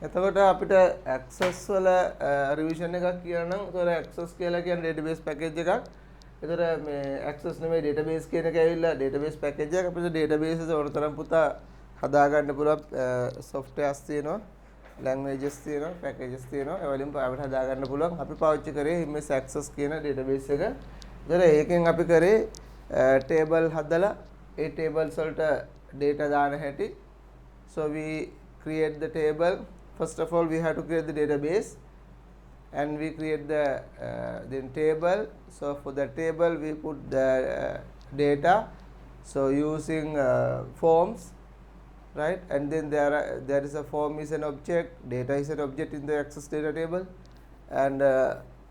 එතකොට අපිට access වල revision එකක් කියනවා නම් ඒතර access කියලා කියන්නේ database package එකක්. ඒතර මේ access නෙමෙයි database කියන එක ඇවිල්ලා database package එකක්. අපිට databases ඕනතරම් පුතා හදාගන්න පුළුවන් softwares තියෙනවා, languages තියෙනවා, packages තියෙනවා. ඒ වලින් අපිට හදාගන්න පුළුවන්. අපි පාවිච්චි කරේ MS access කියන database එක. ඒතර ඒකෙන් අපි කරේ table හදලා ඒ tables වලට data දාන හැටි. So we create the table. First of all, we have to create the database, and we create the then table. So for the table, we put the data. So using forms, right? And then there is a form is an object, data is an object in the access data table, and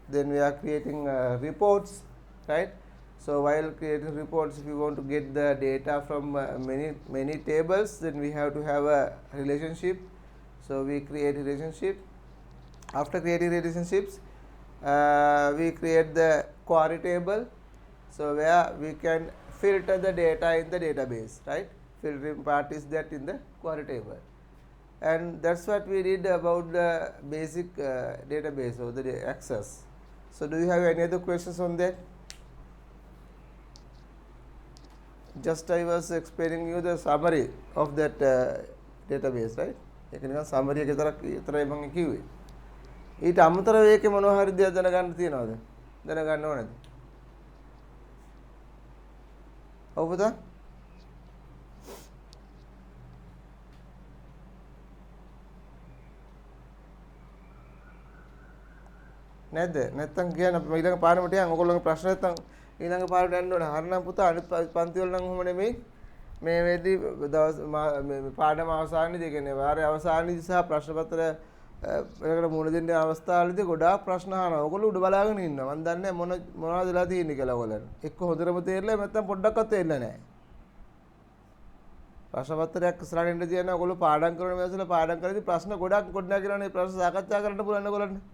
then we are creating reports, right? So while creating reports, if we want to get the data from many tables, then we have to have a relationship. So we create relationship. After creating relationships, we create the query table. So where we can filter the data in the database, right? Filtering part is that in the query table. And that's what we did about the basic database or the access. So do you have any other questions on that? Just I was explaining you the summary of that database, right? ඒක නිකන් summary එක විතරයි මම කිව්වේ. ඊට අමතරව ඒකේ මොනවා හරි දෙයක් දැනගන්න තියනවද? දැනගන්න ඕනද? ඔව් පුතා. නැද්ද? නැත්තම් කියන්න අපි ඊළඟ පාඩමට යන්. ඔයගොල්ලෝගේ ප්‍රශ්න නැත්තම් ඊළඟ පාඩමට යන්න ඕන. හරිනම් පුතා අනිත් පන්ති වල නම් ඔහොම නෙමෙයි. මේ වෙද්දී දවස් පාඩම අවසානයේදී කියන්නේ වාරයේ අවසානයේදී සහ ප්‍රශ්න පත්‍ර එකට මුහුණ දෙන්න අවස්ථාවලදී ගොඩාක් ප්‍රශ්න අහනවා. ඔයගොල්ලෝ උඩ බලාගෙන ඉන්නවා. මම දන්නේ මොනවද වෙලා තියෙන්නේ කියලා ඔයගොල්ලන්ට. එක්ක හොඳටම තේරෙලා නැත්නම් පොඩ්ඩක්වත් තේරෙන්නේ නැහැ. ප්‍රශ්න පත්‍රයක් ඉස්සරහින් ඉන්න තියෙනවා. ඔයගොල්ලෝ පාඩම් කරන මේසල පාඩම් කරද්දී ප්‍රශ්න ගොඩක් ගොඩනගලා මේ ප්‍රශ්න සාකච්ඡා කරන්න පුළුවන් ඔයගොල්ලන්ට.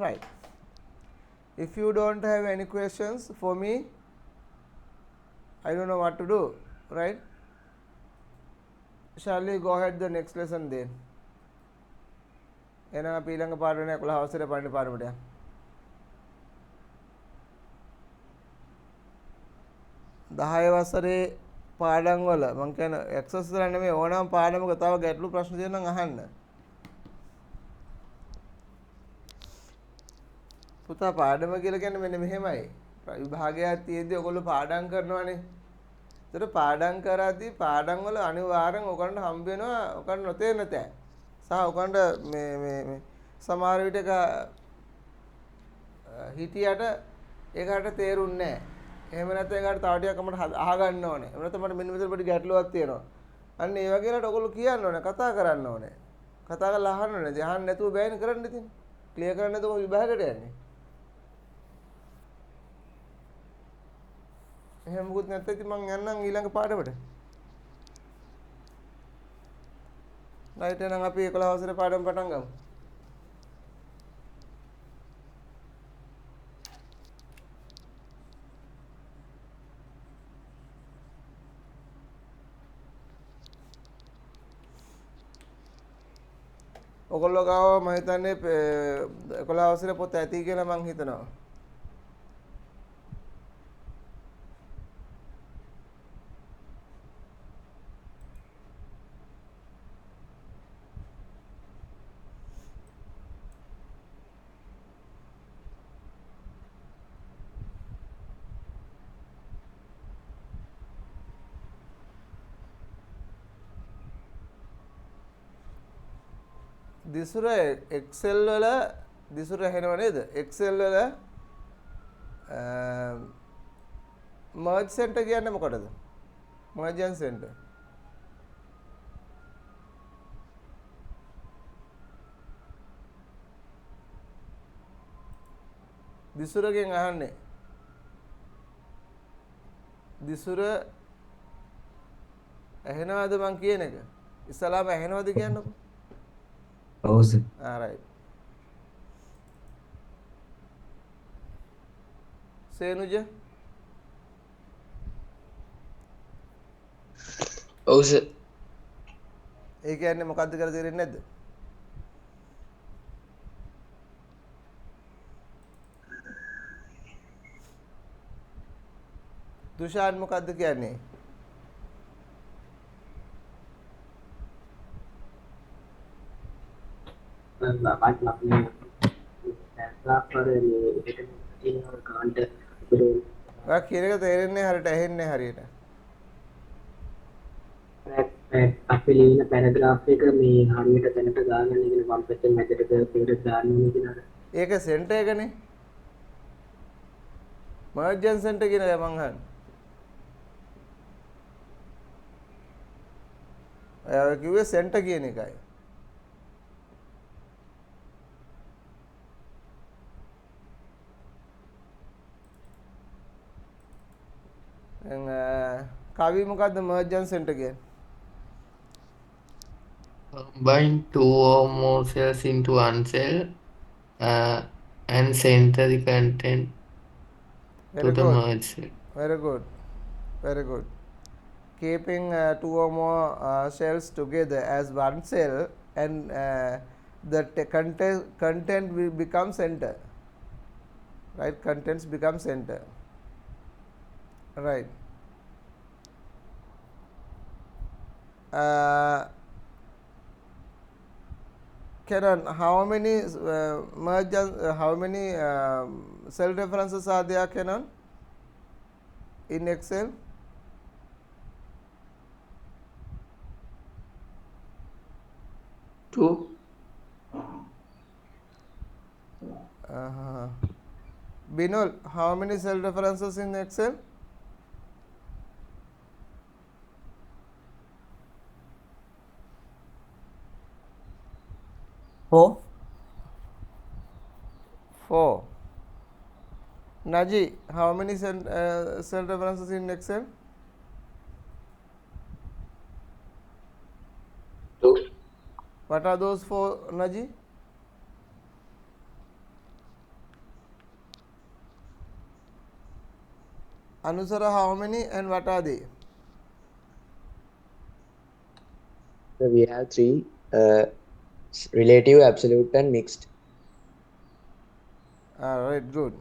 Right. If you don't have any questions for me, I don't know what to do, right? Shall we go ahead the next lesson then? එහෙනම් අපි ඊළඟ පාඩමේ 11 අවසරේ පළවෙනි පාඩමට යමු. 10 වසරේ පාඩම් වල මම කියන ඇක්සස් වල නෙමෙයි ඕනම පාඩමක තව ගැටලු ප්‍රශ්න තියෙනවා නම් අහන්න. පුතා පාඩම කියලා කියන්නේ මෙන්න මෙහෙමයි. විභාගයක් තියෙද්දි ඔයගොල්ලෝ පාඩම් කරනවානේ. ඒතර පාඩම් කරද්දී පාඩම් වල අනිවාර්යෙන් ඔයගොල්ලන්ට හම්බ වෙනවා ඔයගොල්ලන්ට නොතේරෙන තැන්. සහ ඔයගොල්ලන්ට මේ සමහර විටක හිතියට ඒකට තේරුන්නේ නැහැ. එහෙම නැත්නම් ඒකට තව ටිකක් අපිට අහගන්න ඕනේ. එහෙම නැත්නම් මට මෙන්න මෙතන පොඩි ගැටලුවක් තියෙනවා. අන්න ඒ වගේ නේද ඔයගොල්ලෝ කියන්න ඕනේ, කතා කරන්න ඕනේ. කතා කරලා අහන්න ඕනේ. අහන්න නැතුව බෑනේ කරන්න ඉතින්. ක්ලියර් කරන්න නැතුව විභාගයට යන්නේ. එහෙම මොකුත් නැත්නම් ඉතින් මං යන්නම් ඊළඟ පාඩමට. රයිට් එහෙනම් අපි 11 වසරේ පාඩම පටන් ගමු. ඔයගොල්ලෝ ගාව මම හිතන්නේ 11 වසරේ පොත ඇති කියලා මං හිතනවා. දිසුර Excel වල දිසුර ඇහෙනව නේද? Excel වල merge center කියන්නේ මොකටද? merge center. දිසුරගෙන් අහන්නේ. දිසුර ඇහෙනවද මං කියන එක? ඉස්සලාම ඇහෙනවද කියන්නකෝ. ඔව් සර්. right. සේනුජ ඔව් සර්. ඒ කියන්නේ මොකද්ද කියලා තේරෙන්නේ නැද්ද? තුෂාන් මොකද්ද කියන්නේ? ඔයා කියන එක තේරෙන්නේ හරියට ඇහෙන්නේ හරියට. අපි ලියන පැරග්‍රාෆ් එක මේ හරියට තැනට දාගන්න ඉගෙන වම් පැත්තෙන් මැදට පෙරට දාන්න කියන අර ඒක සෙන්ටර් එකනේ. මර්ජ් ඇන්ඩ් සෙන්ටර් කියන එක මං අහන්නේ. ඔයා කිව්වේ සෙන්ටර් කියන එකයි. දැන් කවි මොකද්ද මර්ජ් ඇන්ඩ් සෙන්ටර් කියන්නේ? Combine two or more cells into one cell and center the content to Very the good. merged cell. Very good. Very good. Keeping two or more cells together as one cell and the content will become center. Right? Contents become center. Right. Kiran, how many how many cell references are there, Kiran, in Excel? Two. Binul, how many cell references in Excel? Four. 4. Naji, how many cell references in Excel? Two. What are those 4, Naji? Anusara, how many and what are they? So we have three, relative, absolute, and mixed. Right, good.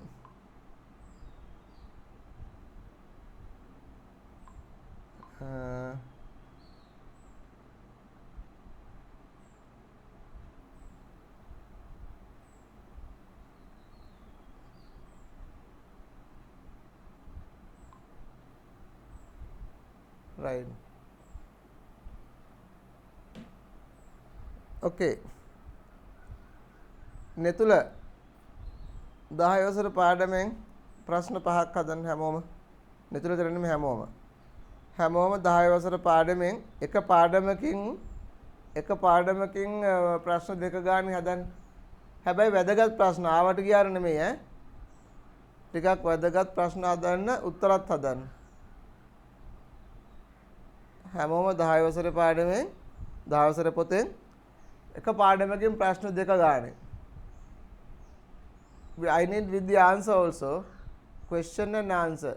Right. Okay. නෙතුල 10 වසර පාඩමෙන් ප්‍රශ්න 5ක් හදන්න හැමෝම. නෙතුල කරන්නේ මේ හැමෝම 10 වසර පාඩමෙන් එක පාඩමකින් ප්‍රශ්න දෙක ගානේ හදන්න. හැබැයි වැදගත් ප්‍රශ්න ආවට ගියාර නෙමෙයි ඈ. ටිකක් වැදගත් ප්‍රශ්න හදන්න උත්තරත් හදන්න. හැමෝම 10 වසරේ පාඩමෙන් 10 වසර පොතෙන් එක පාඩමකින් ප්‍රශ්න දෙක ගානේ. I need with the answer also, question and answer.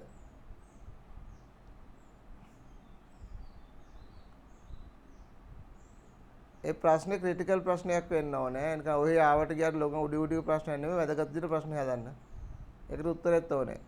ඒ ප්‍රශ්නේ ක්‍රිටිකල් ප්‍රශ්නයක් වෙන්න ඕනේ. නිකන් ඔහේ ආවට ගියාට ලොකු උඩි ප්‍රශ්නයක් නෙමෙයි, වැදගත් විදිහට ප්‍රශ්න හදන්න. ඒකට උත්තරෙත් ඕනේ.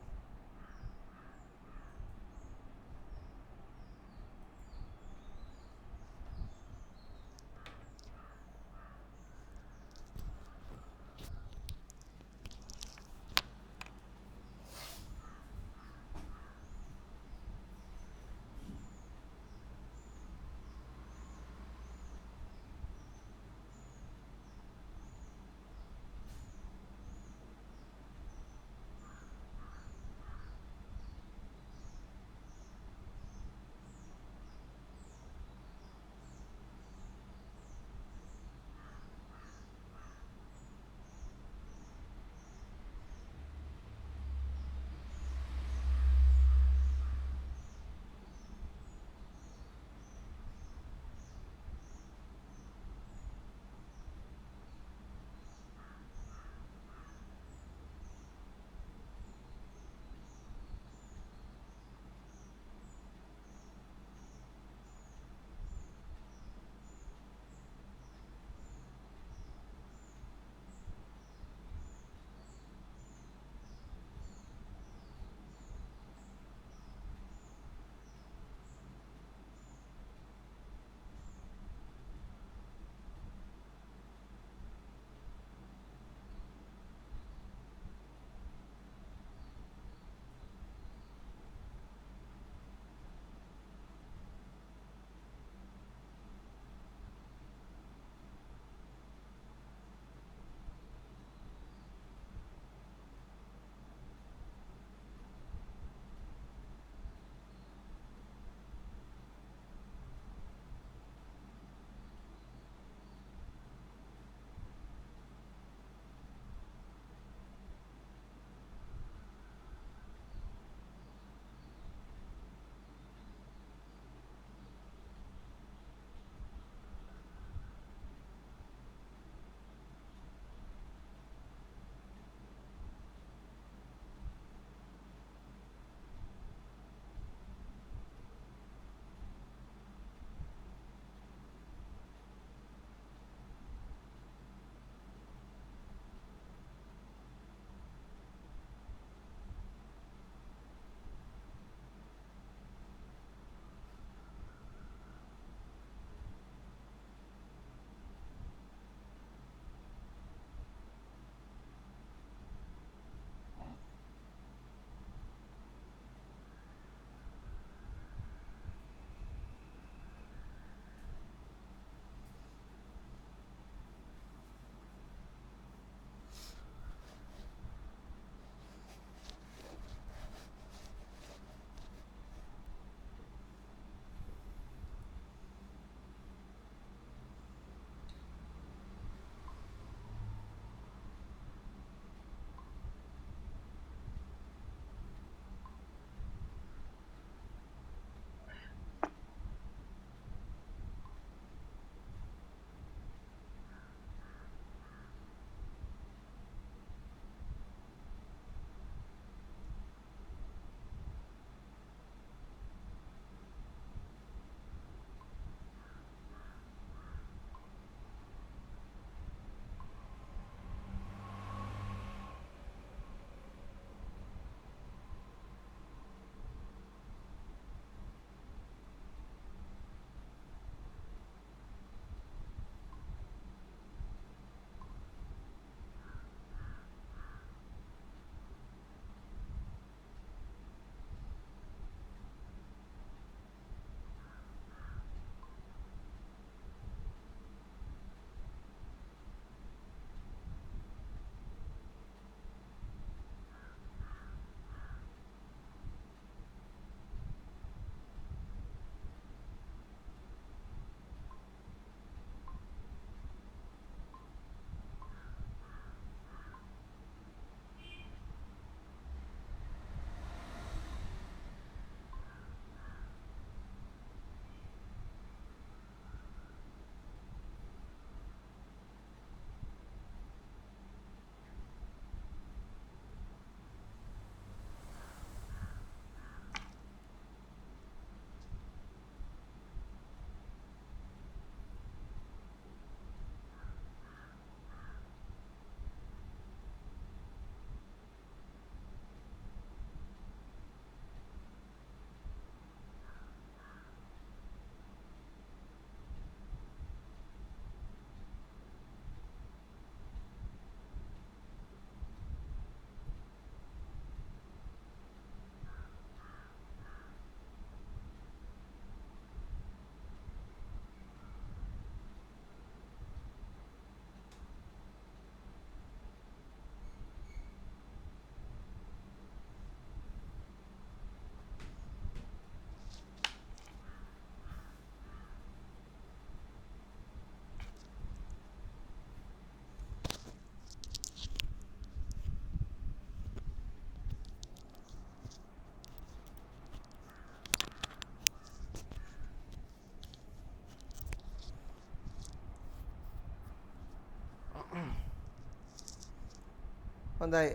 හොඳයි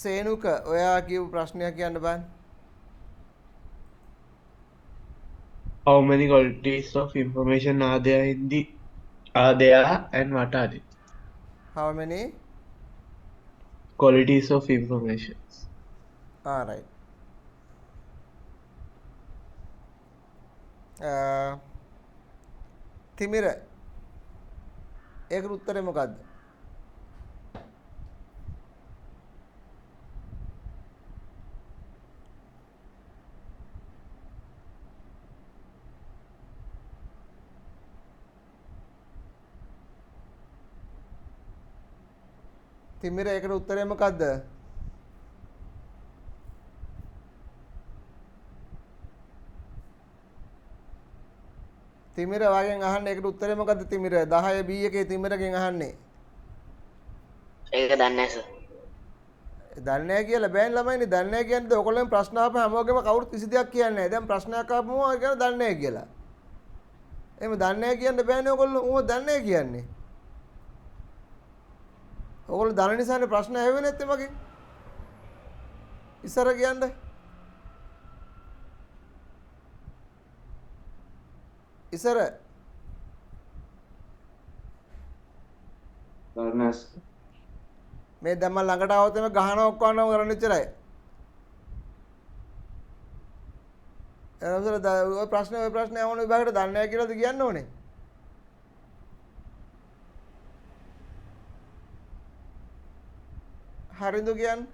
සේනුක ඔයා කියපු ප්‍රශ්නයක් කියන්න බෑ. How many qualities of information are there and what are they? How many? Qualities of information. Right. තිමිර ඒකට උත්තරේ මොකද්ද? තිමිර ඒකට උත්තරේ මොකද්ද? තිමිර වාගෙන් අහන්නේ ඒකට උත්තරේ මොකද්ද තිමිර? 10 B එකේ තිමිරගෙන් අහන්නේ. ඒක දන්නේ නැහැ සර්. දන්නේ නැහැ කියලා බෑනේ ළමයිනේ. දන්නේ නැහැ කියන්නේ ඔයගොල්ලෝ ප්‍රශ්න අහපම හැමෝගෙම කවුරුත් කිසි දෙයක් කියන්නේ නැහැ. දැන් ප්‍රශ්නයක් අහපම ඔය කියන දන්නේ නැහැ කියලා. එහෙම දන්නේ නැහැ කියන්න බෑනේ ඔයගොල්ලෝ. ඌ දන්නේ නැහැ කියන්නේ. ඔයගොල්ලෝ දන්න නිසානේ ප්‍රශ්න ඇහුවේ නැත්තේ මගෙන්. ඉස්සර කියන්නේ. ඉස්සර Learners. මේ දැන් මම ළඟට આવොත් එමේ ගහන ඔක්කොම කරන්න ඉච්චරයි. එතකොට ඔය ප්‍රශ්න යවන විභාගයට දන්නේ නැහැ කියලාද කියන්න ඕනේ? හරිද කියන්නේ?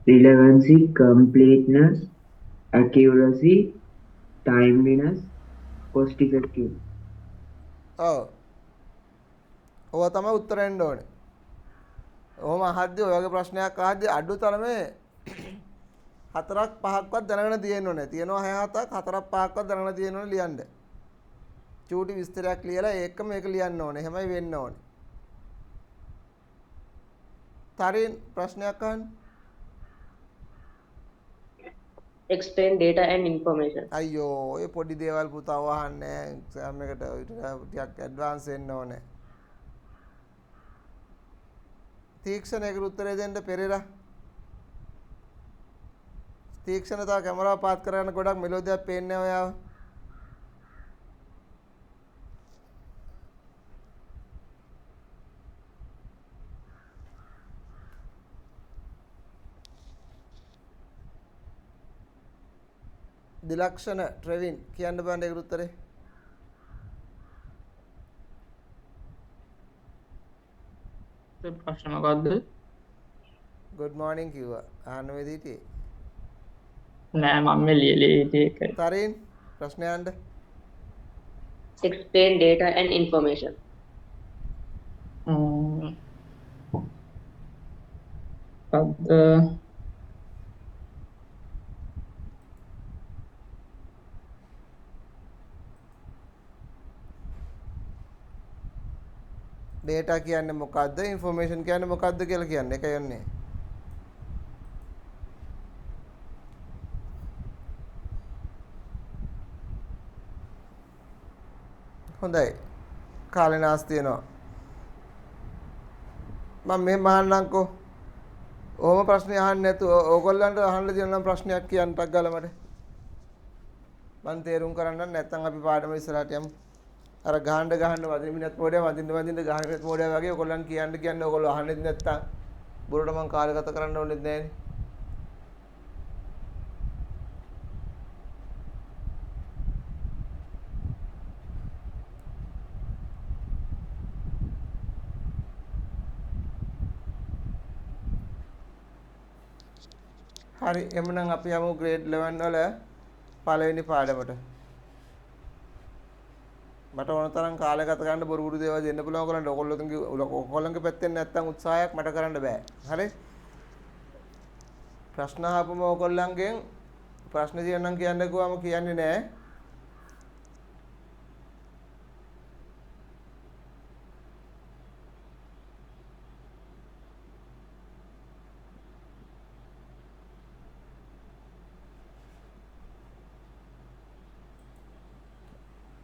Relevancy, completeness, accuracy, timeliness, cost effective. ඔව්. ඔය තමයි උත්තර එන්න ඕනේ. ඔහොම අහද්දී ඔය වගේ ප්‍රශ්නයක් අහද්දී අඩු තරමේ 4ක් 5ක්වත් දැනගෙන තියෙන්න ඕනේ. තියෙනවා 6 7ක් 4ක් 5ක්වත් දැනගෙන තියෙන්න ඕනේ ලියන්න. චූටි විස්තරයක් ලියලා ඒකම මේක ලියන්න ඕනේ. එහෙමයි වෙන්න ඕනේ. තරින් ප්‍රශ්නයක් අහන්න. Explain data and information. අයියෝ ඔය පොඩි දේවල් පුතා අහන්නේ එක්සෑම් එකට ටිකක් ඇඩ්වාන්ස් වෙන්න ඕනේ. තීක්ෂණයකට උත්තරේ දෙන්න පෙරේරා. තීක්ෂණ තව කැමරාව පාත් කරගන්න ගොඩක් මෙලෝදියක් පේන්නේ ඔයාව. දිලක්ෂණ ට්‍රෙවින් කියන්න බෑනේ ඒකට උත්තරේ. ප්‍රශ්න මොකද්ද? good morning කිව්වා. අහන්න වෙදී හිටියේ. නෑ මම මේ ලියලා හිටියේ ඒකයි. තරින් ප්‍රශ්න යන්න. Explain data and information. මොකද්ද? data කියන්නේ මොකද්ද? information කියන්නේ මොකද්ද කියලා කියන්නේ. ඒකයි යන්නේ. හොඳයි. කාලේ නාස් තියෙනවා. මම මේ මහන්නම්කෝ. ඕම ප්‍රශ්න අහන්න නැතුව ඕගොල්ලන්ට අහන්න තියෙන නම් ප්‍රශ්නයක් කියන්න ටක් ගාලා මට. මම තේරුම් කරන්න නැත්නම් අපි පාඩම ඉස්සරහට යමු. අර ගහන්න වදින මිනිත් මොඩේ වදින්න ගහන මිනිත් මොඩේ වගේ ඔයගොල්ලන් කියන්නේ ඔයගොල්ලෝ අහන්නේ නැත්තම් බුරුට මං කාලය ගත කරන්න ඕනෙත් නෑනේ. හරි එමුනම් අපි යමු grade 11 වල පළවෙනි පාඩමට. මට ඕන තරම් කාලය ගත කරන්න බොරු දේවල් දෙන්න පුළුවන් ඔයගොල්ලන්ගේ පැත්තෙන් නැත්තම් උත්සාහයක් මට කරන්න බෑ. හරි? ප්‍රශ්න අහපුවම ඔයගොල්ලන්ගෙන් ප්‍රශ්න තියෙනනම් කියන්න කිව්වම කියන්නේ නෑ.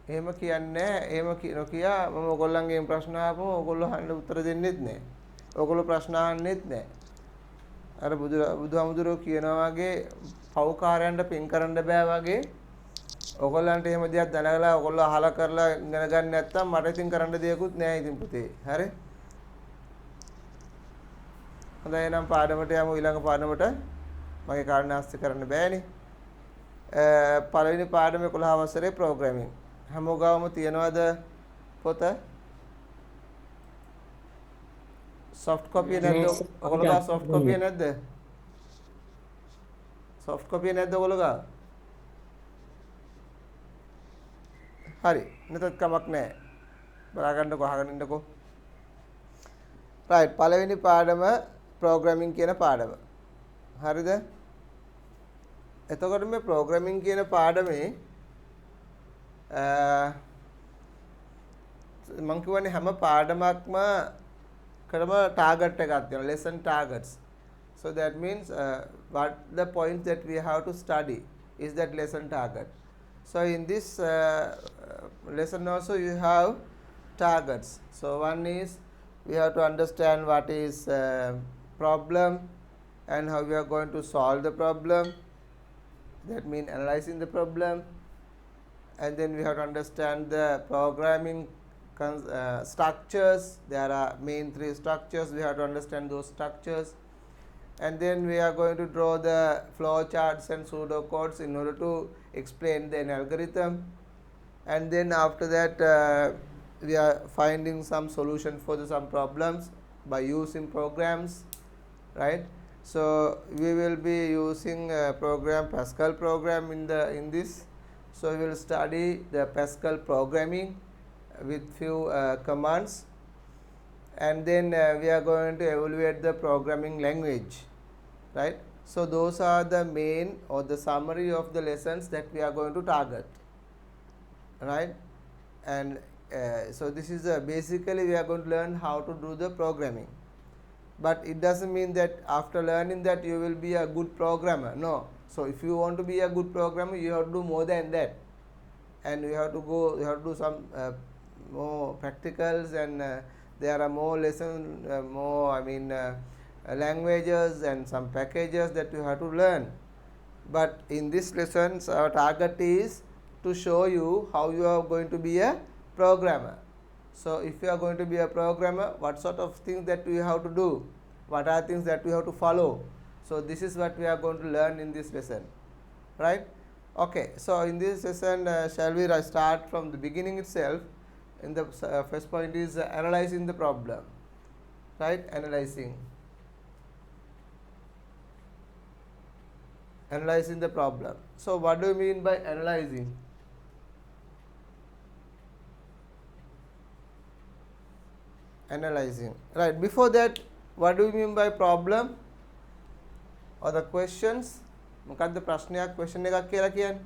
එහෙම කියන්නේ එහෙම නොකිය මම ඔයගොල්ලන්ගෙන් ප්‍රශ්න ආපම ඔයගොල්ලෝ අහන්න උත්තර දෙන්නෙත් නැහැ. ඔයගොල්ලෝ ප්‍රශ්න අහන්නෙත් නැහැ. අර බුදුහාමුදුරුවෝ කියනවා වගේ පව්කාරයන්ට පින් කරන්න බෑ වගේ ඔයගොල්ලන්ට එහෙම දෙයක් දැනගලා ඔයගොල්ලෝ අහලා කරලා ඉගෙන ගන්න නැත්නම් මට ඉතින් කරන්න දෙයක්වත් නැහැ ඉතින් පුතේ. හරි? හොඳයි එහෙනම් පාඩමට යමු ඊළඟ පාඩමට. මගේ කාරණාස්ති කරන්න බෑනේ. පළවෙනි පාඩම 11 වසරේ ප්‍රෝග්‍රෑමින්. හැමෝගාවම තියනවද පොත? soft copy නැද්ද? ඔයගොල්ලෝ ගාව soft copy නැද්ද? soft copy නැද්ද ඔයගොල්ලෝ ගාව? හරි. නැතත් කමක් නැහැ. බලා ගන්නකො අහගෙන ඉන්නකො. right පළවෙනි පාඩම ප්‍රෝග්‍රෑමින් කියන පාඩම. හරිද? එතකොට මේ ප්‍රෝග්‍රෑමින් කියන පාඩමේ මම කියවනේ හැම පාඩමක්ම කරම ටාගට් එකක් තියෙනවා lesson targets. So that means what the point that we have to study is that lesson target. So in this lesson also you have targets. So one is we have to understand what is problem and how we are going to solve the problem. That means analyzing the problem, and then we have to understand the programming structures. There are main 3 structures. We have to understand those structures, and then we are going to draw the flow charts and pseudocodes in order to explain the algorithm, and then after that we are finding some solution for some problems by using programs, right? So we will be using program Pascal program in this. So we will study the Pascal programming with few commands, and then we are going to evaluate the programming language, right? So those are the main or the summary of the lessons that we are going to target, right? And so this is basically we are going to learn how to do the programming. But it doesn't mean that after learning that you will be a good programmer. No. So if you want to be a good programmer, you have to do more than that, and you have to do some more practicals, and there are more languages and some packages that you have to learn. But in this lessons our target is to show you how you are going to be a programmer. So if you are going to be a programmer, what sort of things that you have to do, what are things that you have to follow. So this is what we are going to learn in this lesson, right? Okay, so in this lesson shall we start from the beginning itself. In the first point is analyzing the problem, right? Analyzing the problem. So what do you mean by analyzing? Analyzing, right? Before that, what do you mean by problem or the questions? මොකද්ද ප්‍රශ්නයක් question එකක් කියලා කියන්නේ?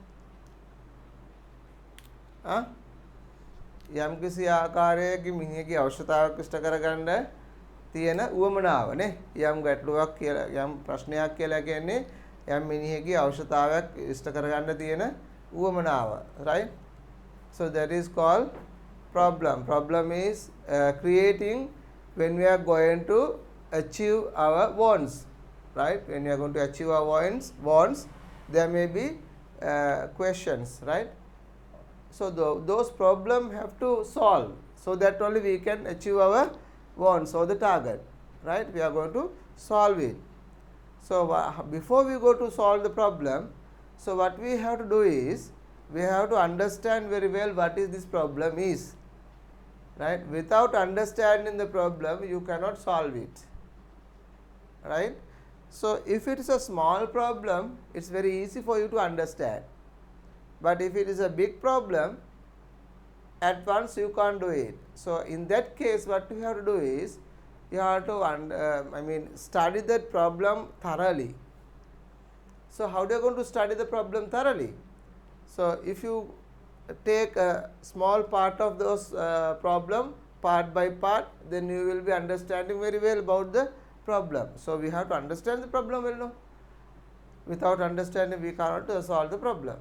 යම්කිසි ආකාරයක මිනිහගේ අවශ්‍යතාවයක් ඉෂ්ට කරගන්න තියෙන උවමනාව නේ. යම් ගැටලුවක් කියලා යම් ප්‍රශ්නයක් කියලා කියන්නේ යම් මිනිහගේ අවශ්‍යතාවයක් ඉෂ්ට කරගන්න තියෙන උවමනාව, right? So that is called problem. Problem is creating when we are going to achieve our wants, right? When we are going to achieve our wants, there may be questions, right? So those problems have to solve, so that only we can achieve our wants or the target, right? We are going to solve it. So before we go to solve the problem, so what we have to do is we have to understand very well what is this problem is, right? Without understanding the problem you cannot solve it, right? So if it is a small problem, it's very easy for you to understand, but if it is a big problem, at once you can't do it. So in that case what you have to do is you have to study that problem thoroughly. So how do you going to study the problem thoroughly? So if you take a small part of those problem part by part, then you will be understanding very well about the problem. So we have to understand the problem well, no? Without understanding we cannot solve the problem.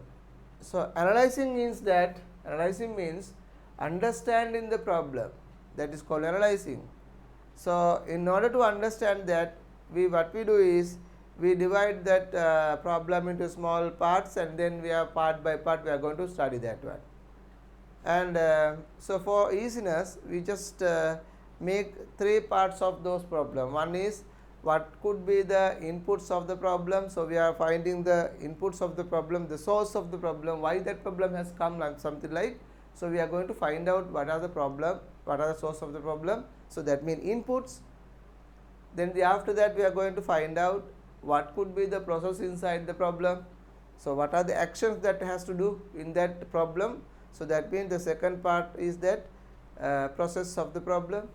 So analyzing means that Analyzing means understanding the problem. That is called analyzing. So in order to understand that, what we do is we divide that problem into small parts, and then we are part by part we are going to study that one. And so for easiness, we just make three parts of those problem. One is what could be the inputs of the problem. So we are finding the inputs of the problem, the source of the problem, why that problem has come, and something like. So we are going to find out what are the problem, what are the source of the problem. So that means inputs. Then after that we are going to find out what could be the process inside the problem. So what are the actions that has to do in that problem. So that means the second part is that process of the problem.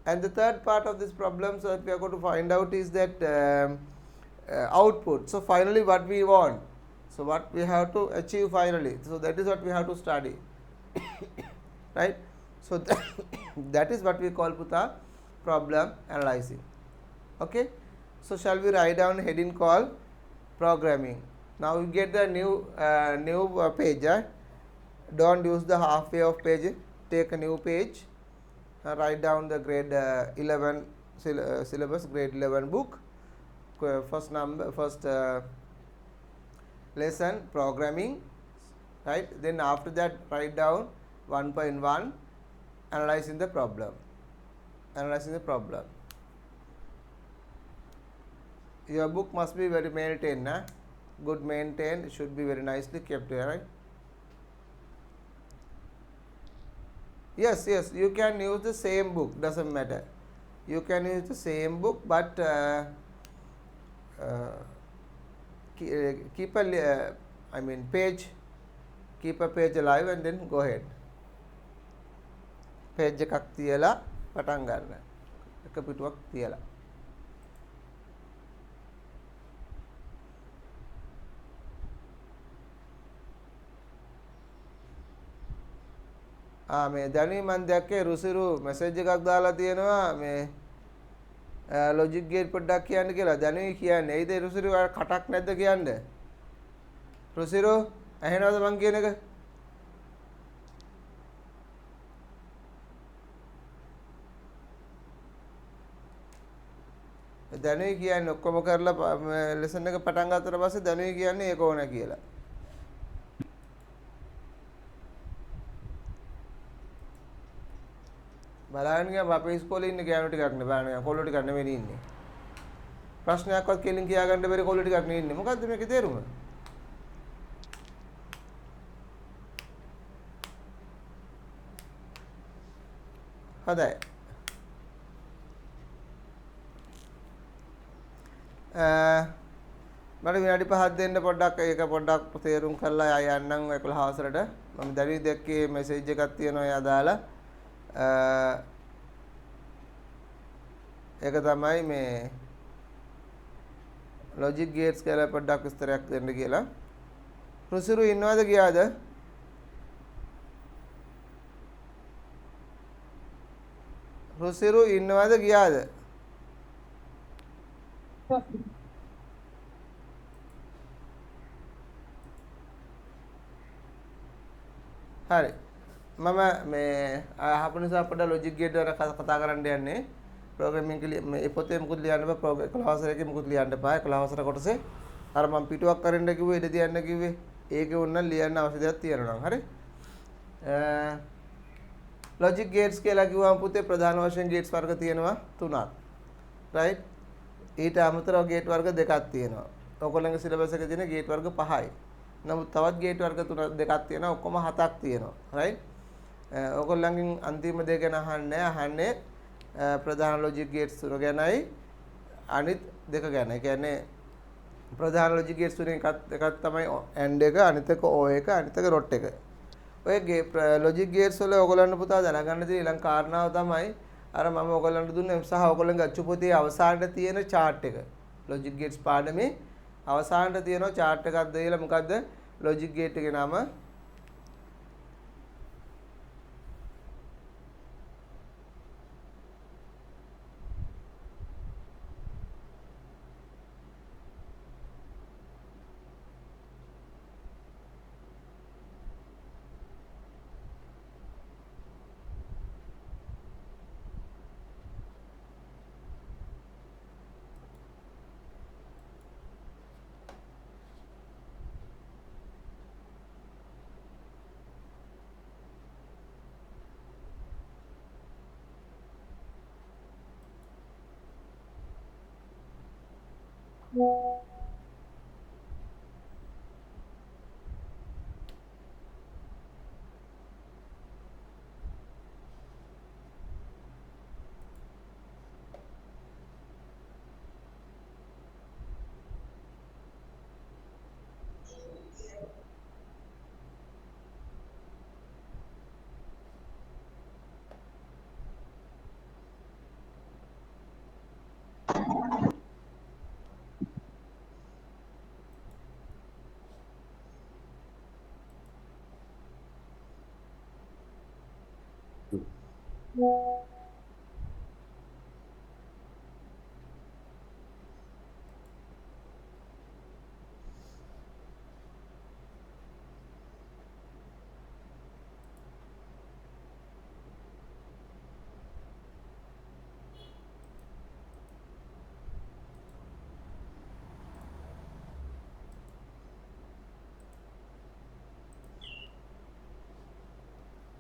And the third part of this problem, so that we are going to find out, is that output. So finally what we want, so what we have to achieve finally, so that is what we have to study. Right. So that is what we call Putha problem analyzing. Okay. So shall we write down heading called programming. Now you get the new page. Don't use the halfway of page, take a new page, write down the grade 11 syllabus, grade 11 book, first lesson programming, right. Then after that write down 1.1 analyzing the problem. Your book must be very maintained, good maintained, should be very nicely kept here, right. Yes, you can use the same book, doesn't matter. You can use the same book, but keep a page, keep a page alive, and then go ahead. Page එකක් තියලා පටන් ගන්න. එක පිටුවක් තියලා. මේ දැනුයි මන් දැක්කේ රුසිරු message එකක් දාලා තියෙනවා මේ ලොජික් ගේට් පොඩ්ඩක් කියන්න කියලා. දැනුයි කියන්නේ. ඒයිද රුසිරු කටක් නැද්ද කියන්න? රුසිරු ඇහෙනවද මං කියන එක? දැනුයි කියන්නේ ඔක්කොම කරලා ලෙසන් එක පටන් ගත්තට පස්සේ දැනුයි කියන්නේ ඒක ඕන කියලා. බලන්න ගියාම අපේ ඉස්කෝලේ ඉන්න ගෑනු ටිකක් නේ බලන්න කොල්ලෝ ටිකක් නෙවෙයි ඉන්නේ. ප්‍රශ්නයක්වත් කෙලින් කියා ගන්න බැරි කොල්ලෝ ටිකක් නේ ඉන්නේ. මොකද්ද මේකේ තේරුම? හොඳයි. මට විනාඩි 5ක් දෙන්න පොඩ්ඩක් ඒක පොඩ්ඩක් තේරුම් කරලා යන්නම් 11 හවසට. මම දැරි දැක්කේ මැසේජ් එකක් තියෙනවා එයා දාලා. ඒක තමයි මේ ලොජික් ගේට්ස් කියලා පොඩ්ඩක් විස්තරයක් දෙන්න කියලා. රුසිරු ඉන්නවද ගියාද? රුසිරු ඉන්නවද ගියාද? හරි. මම මේ අහපු නිසා පොඩ්ඩක් ලොජික් ගේට් වල කතා කරන්න යන්නේ. ප්‍රෝග්‍රෑමින් මේ පොතේ මුකුත් ලියන්න බෑ. ක්ලාස් එකේ මුකුත් ලියන්න බෑ. ක්ලාස් එක කොටසේ අර මම පිටුවක් අරින්න කිව්වේ ඉඳ තියන්න කිව්වේ. ඒකේ උන්න ලියන්න අවශ්‍ය දෙයක් තියෙනවා නම් හරි. ලොජික් ගේට්ස් කියලා කිව්වම පුතේ ප්‍රධාන වශයෙන් ගේට්ස් වර්ග තියෙනවා 3ක්. රයිට්. ඊට අමතරව ගේට් වර්ග දෙකක් තියෙනවා. ඔයගොල්ලන්ගේ සිලබස් එකේ තියෙන ගේට් වර්ග 5යි. නමුත් තවත් ගේට් වර්ග දෙකක් තියෙනවා. ඔක්කොම 7ක් තියෙනවා. රයිට්. ඔයගොල්ලන්ගෙන් අන්තිම දෙක ගැන අහන්නේ ප්‍රධාන ලොජික් ගේට්ස් තුන ගැනයි අනිත් දෙක ගැන. ඒ කියන්නේ ප්‍රධාන ලොජික් ගේට්ස් තුනෙන් එකක් තමයි AND එක, අනිත් එක OR එක, අනිත් එක NOT එක. ඔය ලොජික් ගේට්ස් වල ඔයගොල්ලන්ට පුතා දැනගන්න තියෙන ඊළඟ කාරණාව තමයි අර මම ඔයගොල්ලන්ට දුන්න සහ ඔයගොල්ලන්ගේ අච්චු පොතේ අවසානයේ තියෙන chart එක. ලොජික් ගේට්ස් පාඩමේ අවසානයේ තියෙන chart එකක් දෙයලා මොකද්ද ලොජික් ගේට් එකේ නම?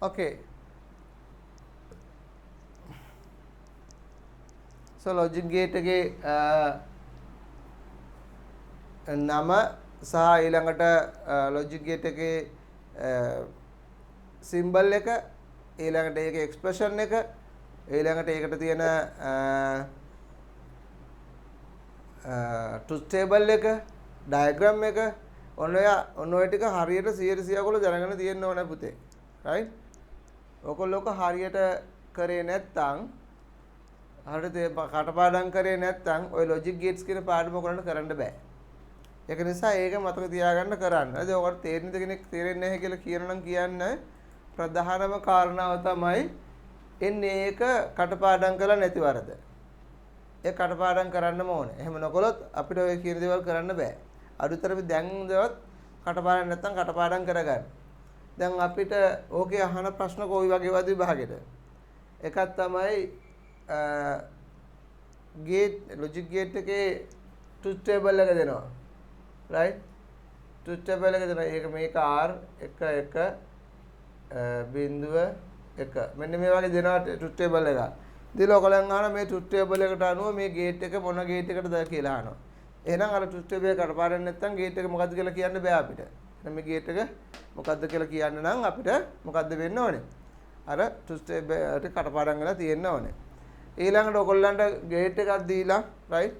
Okay. So logic gate එකේ නම සහ ඊළඟට logic gate එකේ symbol එක ඊළඟට ඒකේ expression එක ඊළඟට ඒකට තියෙන truth table එක diagram එක ඔන්න ඔය ටික හරියට 100% ඔයගොල්ලෝ දැනගෙන තියෙන්න ඕනේ පුතේ. right? ඔයගොල්ලෝ හරියට කරේ නැත්නම් හරියට කටපාඩම් කරේ නැත්නම් ඔය logic gates කියන පාඩම ඔයගොල්ලන්ට කරන්න බෑ. ඒක නිසා ඒක මතක තියාගන්න කරන්න. හරිද? ඔකට තේරෙන්නේ කෙනෙක් තේරෙන්නේ නැහැ කියලා කියනනම් කියන්න ප්‍රධානම කාරණාව තමයි එන්නේ ඒක කටපාඩම් කරලා නැති වරද. ඒ කටපාඩම් කරන්නම ඕනේ. එහෙම නොකළොත් අපිට ඔය කියන දේවල් කරන්න බෑ. අදුතරම දැන් දවත් කටපාඩම් නැත්නම් කටපාඩම් කරගන්න. දැන් අපිට ඕකේ අහන ප්‍රශ්න කොයි වගේ වද විභාගෙට. එකක් තමයි gate logic gate එකේ truth table එක දෙනවා. right? truth table එක දෙනවා. ඒක මේක R 1.1 මෙන්න මේ වගේ දෙනවා truth table එක. දීලා ඔයගොල්ලන් අහන මේ truth table එකට අනුව මේ gate එක මොන gate එකටද කියලා අහනවා. එහෙනම් අර truth table එක කටපාඩම් නැත්නම් gate එක මොකද්ද කියලා කියන්න බෑ අපිට. එහෙනම් මේ gate එක මොකද්ද කියලා කියන්න නම් අපිට මොකද්ද වෙන්න ඕනේ? අර truth table එක කටපාඩම් කරලා තියෙන්න ඕනේ. ඊළඟට ඔයගොල්ලන්ට gate එකක් දීලා right?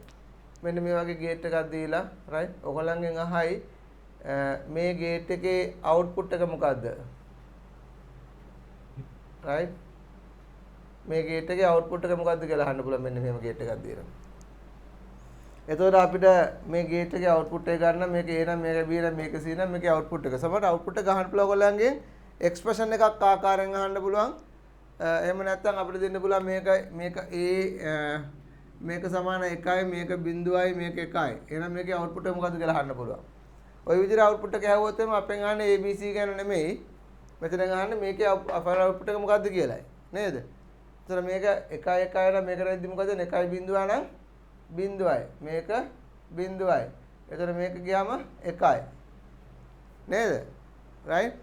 මෙන්න මේ වගේ gate එකක් දීලා right? ඔයගොල්ලන්ගෙන් අහයි මේ gate එකේ output එක මොකද්ද? right? මේ gate එකේ output එක මොකද්ද කියලා අහන්න පුළුවන් මෙන්න මෙහෙම gate එකක් දීලා. එතකොට අපිට මේ gate එකේ output එක ගන්න මේක A නම් මේක B නම් මේක C නම් මේකේ output එක. සමහරවිට output එක අහන්න පුළුවන් ඔයගොල්ලන්ගෙන් expression එකක් ආකාරයෙන් අහන්න පුළුවන්. එහෙම නැත්නම් අපිට දෙන්න පුළුවන් මේක A මේක සමාන 1යි මේක බිඳුවයි මේක 1යි. එහෙනම් මේකේ output එක මොකද්ද කියලා අහන්න පුළුවන්. ওই විදිහට output එක ඇහුවොත් එම අපෙන් අහන්නේ ABC ගැන නෙමෙයි. මෙතන අහන්නේ මේකේ output එක මොකද්ද කියලායි. නේද? එතන මේක 1යි 1යි නම් මේකට වෙද්දි මොකද 1යි බිඳුවා නම් බිඳුවයි. මේක බිඳුවයි. එතන මේක ගියාම 1යි. නේද? right?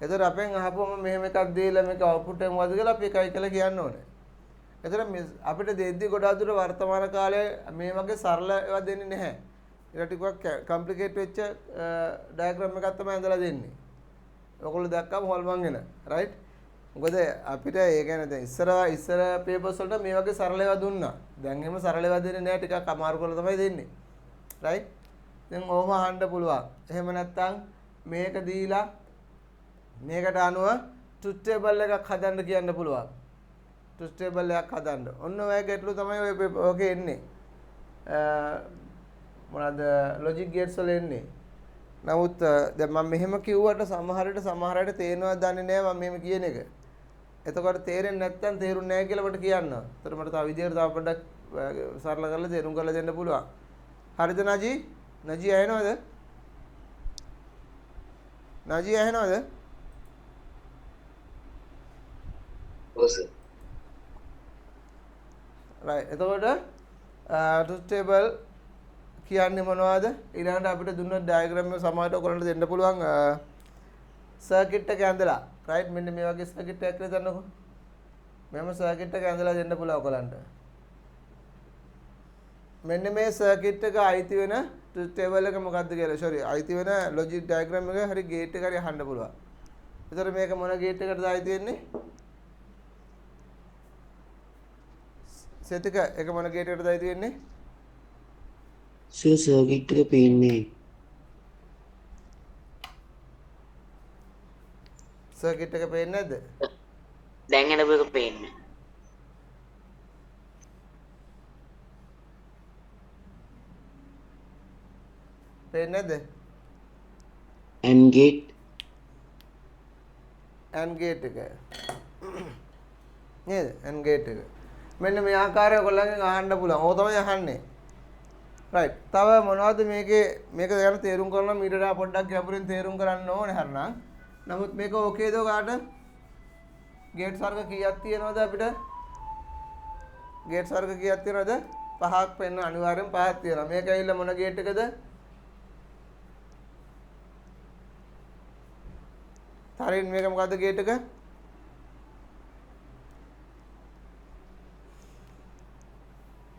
එතකොට අපෙන් අහපුවම මෙහෙම එකක් දීලා මේක output එක මොකද්ද කියලා අපි 1යි කියලා කියන්න ඕනේ. එතකොට අපිට දෙද්දි ගොඩාක් දුර වර්තමාන කාලයේ මේ වගේ සරල ඒවා දෙන්නේ නැහැ. ඒක ටිකක් කම්ප්ලිකේට් වෙච්ච ඩයග්‍රෑම් එකක් තමයි ඇඳලා දෙන්නේ. ඔයගොල්ලෝ දැක්කම හොල්මන් වෙන. right? මොකද අපිට ඒ කියන්නේ දැන් ඉස්සර පේපර්ස් වලට මේ වගේ සරල ඒවා දුන්නා. දැන් එහෙම සරල ඒවා දෙන්නේ නැහැ ටිකක් අමාරු කරලා තමයි දෙන්නේ. right? දැන් ඕම අහන්න පුළුවන්. එහෙම නැත්නම් මේක දීලා මේකට අනුව truth table එකක් හදන්න කියන්න පුළුවන්. truth table එකක් හදන්න. ඔන්න ඔය ගැටලු තමයි ඔයගේ එන්නේ. මොනවාද logic gates වල එන්නේ. නමුත් දැන් මම මෙහෙම කිව්වට සමහර අයට තේරෙනවද දන්නේ නැහැ මම මෙහෙම කියන එක. එතකොට තේරෙන්නේ නැත්නම් තේරුන්නේ නැහැ කියලා මට කියන්න. ඒතර මට තව විදියට තව පොඩ්ඩක් සරල කරලා තේරුම් කරලා දෙන්න පුළුවන්. හරිද නජි? නජි ඇහෙනවද? නජි ඇහෙනවද? ඔව් සර්. right. එතකොට truth table කියන්නේ මොනවද? ඊළඟට අපිට දුන්න ඩයග්‍රෑම් එක සමානට ඔයගොල්ලන්ට දෙන්න පුළුවන් සර්කිට් එක ඇඳලා. right? මෙන්න මේ වගේ සර්කිට් එකක් කියලා දන්නකො. මෙහෙම සර්කිට් එක ඇඳලා දෙන්න පුළුවන් ඔයගොල්ලන්ට. මෙන්න මේ සර්කිට් එක අයිති වෙන truth table එක මොකක්ද කියලා. sorry. අයිති වෙන logic diagram එක හරි gate එක හරි අහන්න පුළුවන්. ඒතර මේක මොන gate එකටද අයිති වෙන්නේ? set එක මොන gate එකටද අයිති වෙන්නේ? සර්කිට් එක පේන්නේ සර්කිට් එක පේන්නේ නැද්ද? දැන් එනපු එක පේන්නේ. පේන්නේ නැද්ද? and gate and gate එක. නේද? AND gate එක. මෙන්න මේ ආකාරය ඔයගොල්ලන්ගෙන් අහන්න පුළුවන්. ඕක තමයි අහන්නේ. right. තව මොනවද මේක ගැන තේරුම් කරනවා මීට වඩා පොඩ්ඩක් ගැඹුරින් තේරුම් කරන්න ඕනේ හරිනම්. නමුත් මේක ඕකේද ඔයාලට? ගේට්ස් වර්ග කීයක් තියෙනවද අපිට? ගේට්ස් වර්ග කීයක් තියෙනවද? 5ක් වෙන්න අනිවාර්යෙන් 5ක් තියෙනවා. මේක ඇවිල්ලා මොන ගේට් එකද? හරින් මේක මොකද්ද ගේට් එක?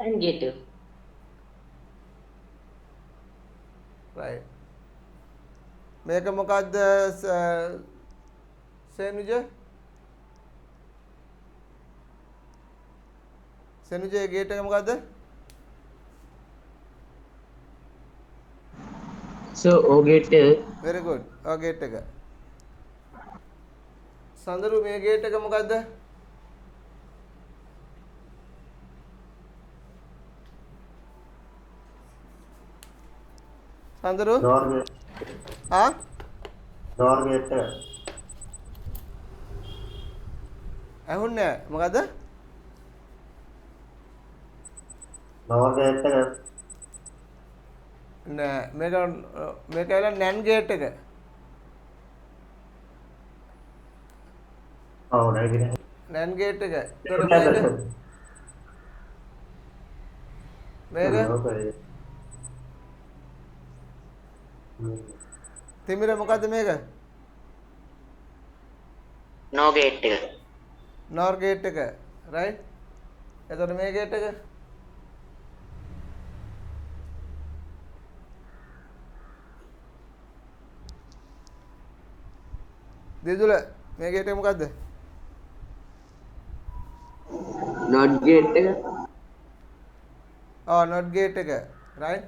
and get right. මේක මොකද්ද සෙනුජ? සෙනුජ ගේට් එක මොකද්ද? So O gate very good. ඔය ගේට් එක. සඳරු මේ ගේට් එක මොකද්ද? සඳරු door gate ආ door gate ඇහුන්නේ මොකද්ද? door gate එක නෑ මේක ඇවිල්ලා NAND ගේට් එක. ඔව් නේද NAND ගේට් එක. ඒතකොට මේක තිමිර මොකද්ද මේක? no gate එක NOR ගේට් එක. right. එතකොට මේ ගේට් එක දෙදුල මේ ගේට් එක මොකද්ද? not gate එක not gate එක. right.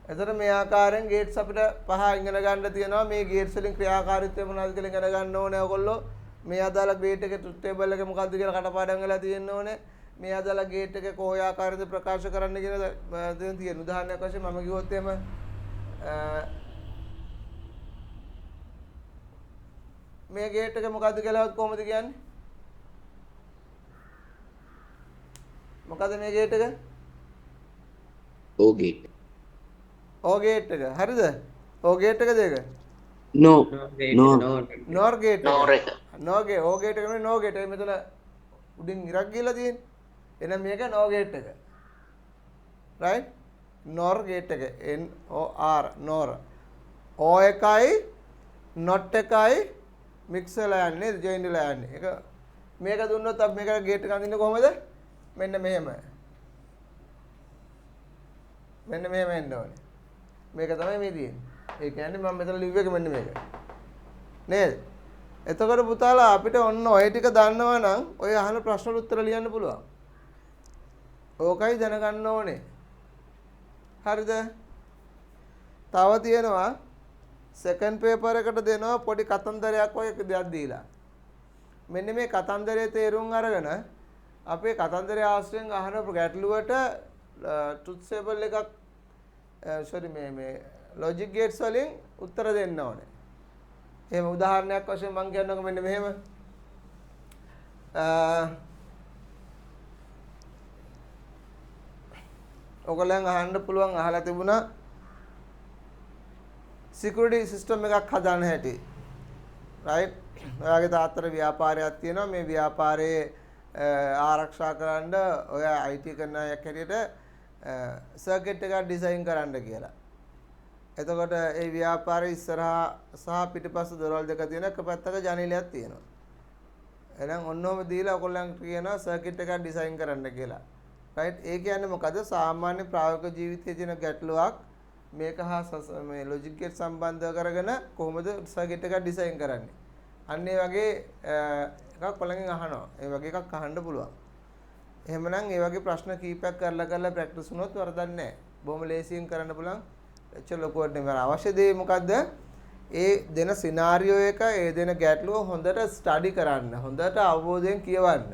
එතකොට මේ ආකාරයෙන් ගේට්ස් අපිට 5 ඉගෙන ගන්න තියෙනවා. මේ ගේට්ස් වලින් ක්‍රියාකාරීත්වය මොනවද කියලා ඉගෙන ගන්න ඕනේ ඔයගොල්ලෝ. මේ අදාළ ගේට් එකේ ට්‍රුත් ටේබල් එක මොකද්ද කියලා කටපාඩම් වෙලා තියෙන්න ඕනේ. මේ අදාළ ගේට් එක කොහේ ආකාරයද ප්‍රකාශ කරන්න කියන දැන් තියෙන උදාහරණයක් වශයෙන් මම කිව්වොත් එහෙම මේ ගේට් එක මොකද්ද කියලා කොහොමද කියන්නේ? මොකද්ද මේ ගේට් එක? O gate. O gate එක. හරිද? O gate එකද ඒක? No. no NOR gate nor එක. එක NOR gate. O gate එක නෙවෙයි NO gate. ඒ මෙතන උඩින් ඉරක් ගිහලා තියෙන්නේ. එහෙනම් මේක NO gate එක. right? NOR gate එක. NOR NOR. O එකයි not එකයි mix වෙලා යන්නේ join වෙලා යන්නේ. ඒක මේක දුන්නොත් අපි මේක gate එක අඳින්නේ කොහමද? මෙන්න මෙහෙම. මෙන්න මෙහෙම එන්න ඕනේ. මේක තමයි මේ තියෙන්නේ. ඒ කියන්නේ මම මෙතන ලිව් එක මෙන්න මේක. නේද? එතකොට පුතාලා අපිට ඔන්න ඔය ටික දන්නවා නම් ඔය අහන ප්‍රශ්නවල උත්තර ලියන්න පුළුවන්. ඕකයි දැනගන්න ඕනේ. හරිද? තව තියෙනවා සෙකන්ඩ් පේපර් එකට දෙනවා පොඩි කතන්දරයක් වගේ දෙයක් දීලා. මෙන්න මේ කතන්දරයේ තේරුම් අරගෙන අපේ කතන්දරය ආශ්‍රයෙන් අහන ගැටලුවට ට්‍රුත් ටේබල් එකක් මේ ලොජික් ගේට්ස් වලින් උත්තර දෙන්න ඕනේ. එහෙම උදාහරණයක් වශයෙන් මම කියන්නකො මෙන්න මෙහෙම. ඔයගොල්ලන් අහන්න පුළුවන් අහලා තිබුණා security system එකක් හදාන්න හැටි. right? ඔයාගේ තාත්තට ව්‍යාපාරයක් තියෙනවා. මේ ව්‍යාපාරයේ ආරක්ෂා කරන්න ඔයා IT කරන අයෙක් හැටියට සර්කිට් එකක් ඩිසයින් කරන්න කියලා. එතකොට ඒ ව්‍යාපාරයේ ඉස්සරහා සහ පිටිපස්ස දොරවල් දෙක තියෙන එක පැත්තක ජනේලයක් තියෙනවා. එහෙනම් ඔන්නෝම දීලා ඔයගොල්ලන්ට කියනවා සර්කිට් එකක් ඩිසයින් කරන්න කියලා. right? ඒ කියන්නේ මොකද? සාමාන්‍ය ප්‍රායෝගික ජීවිතයේ තියෙන ගැටලුවක් මේක හා මේ ලොජික් ගේට් සම්බන්ධ කරගෙන කොහොමද සර්කිට් එකක් ඩිසයින් කරන්නේ? අන්න ඒ වගේ එකක් ඔයගොල්ලන්ගෙන් අහනවා. ඒ වගේ එකක් අහන්න පුළුවන්. එහෙමනම් ඒ වගේ ප්‍රශ්න කීපයක් කරලා ප්‍රැක්ටිස් වුණොත් වරදක් නැහැ. බොහොම ලේසියෙන් කරන්න පුළුවන්. එච්චර ලොකුවට නෙමෙයි. අවශ්‍ය දේ මොකද්ද? ඒ දෙන සිනාරියෝ එක, ඒ දෙන ගැටලුව හොඳට ස්ටඩි කරන්න. හොඳට අවබෝධයෙන් කියවන්න.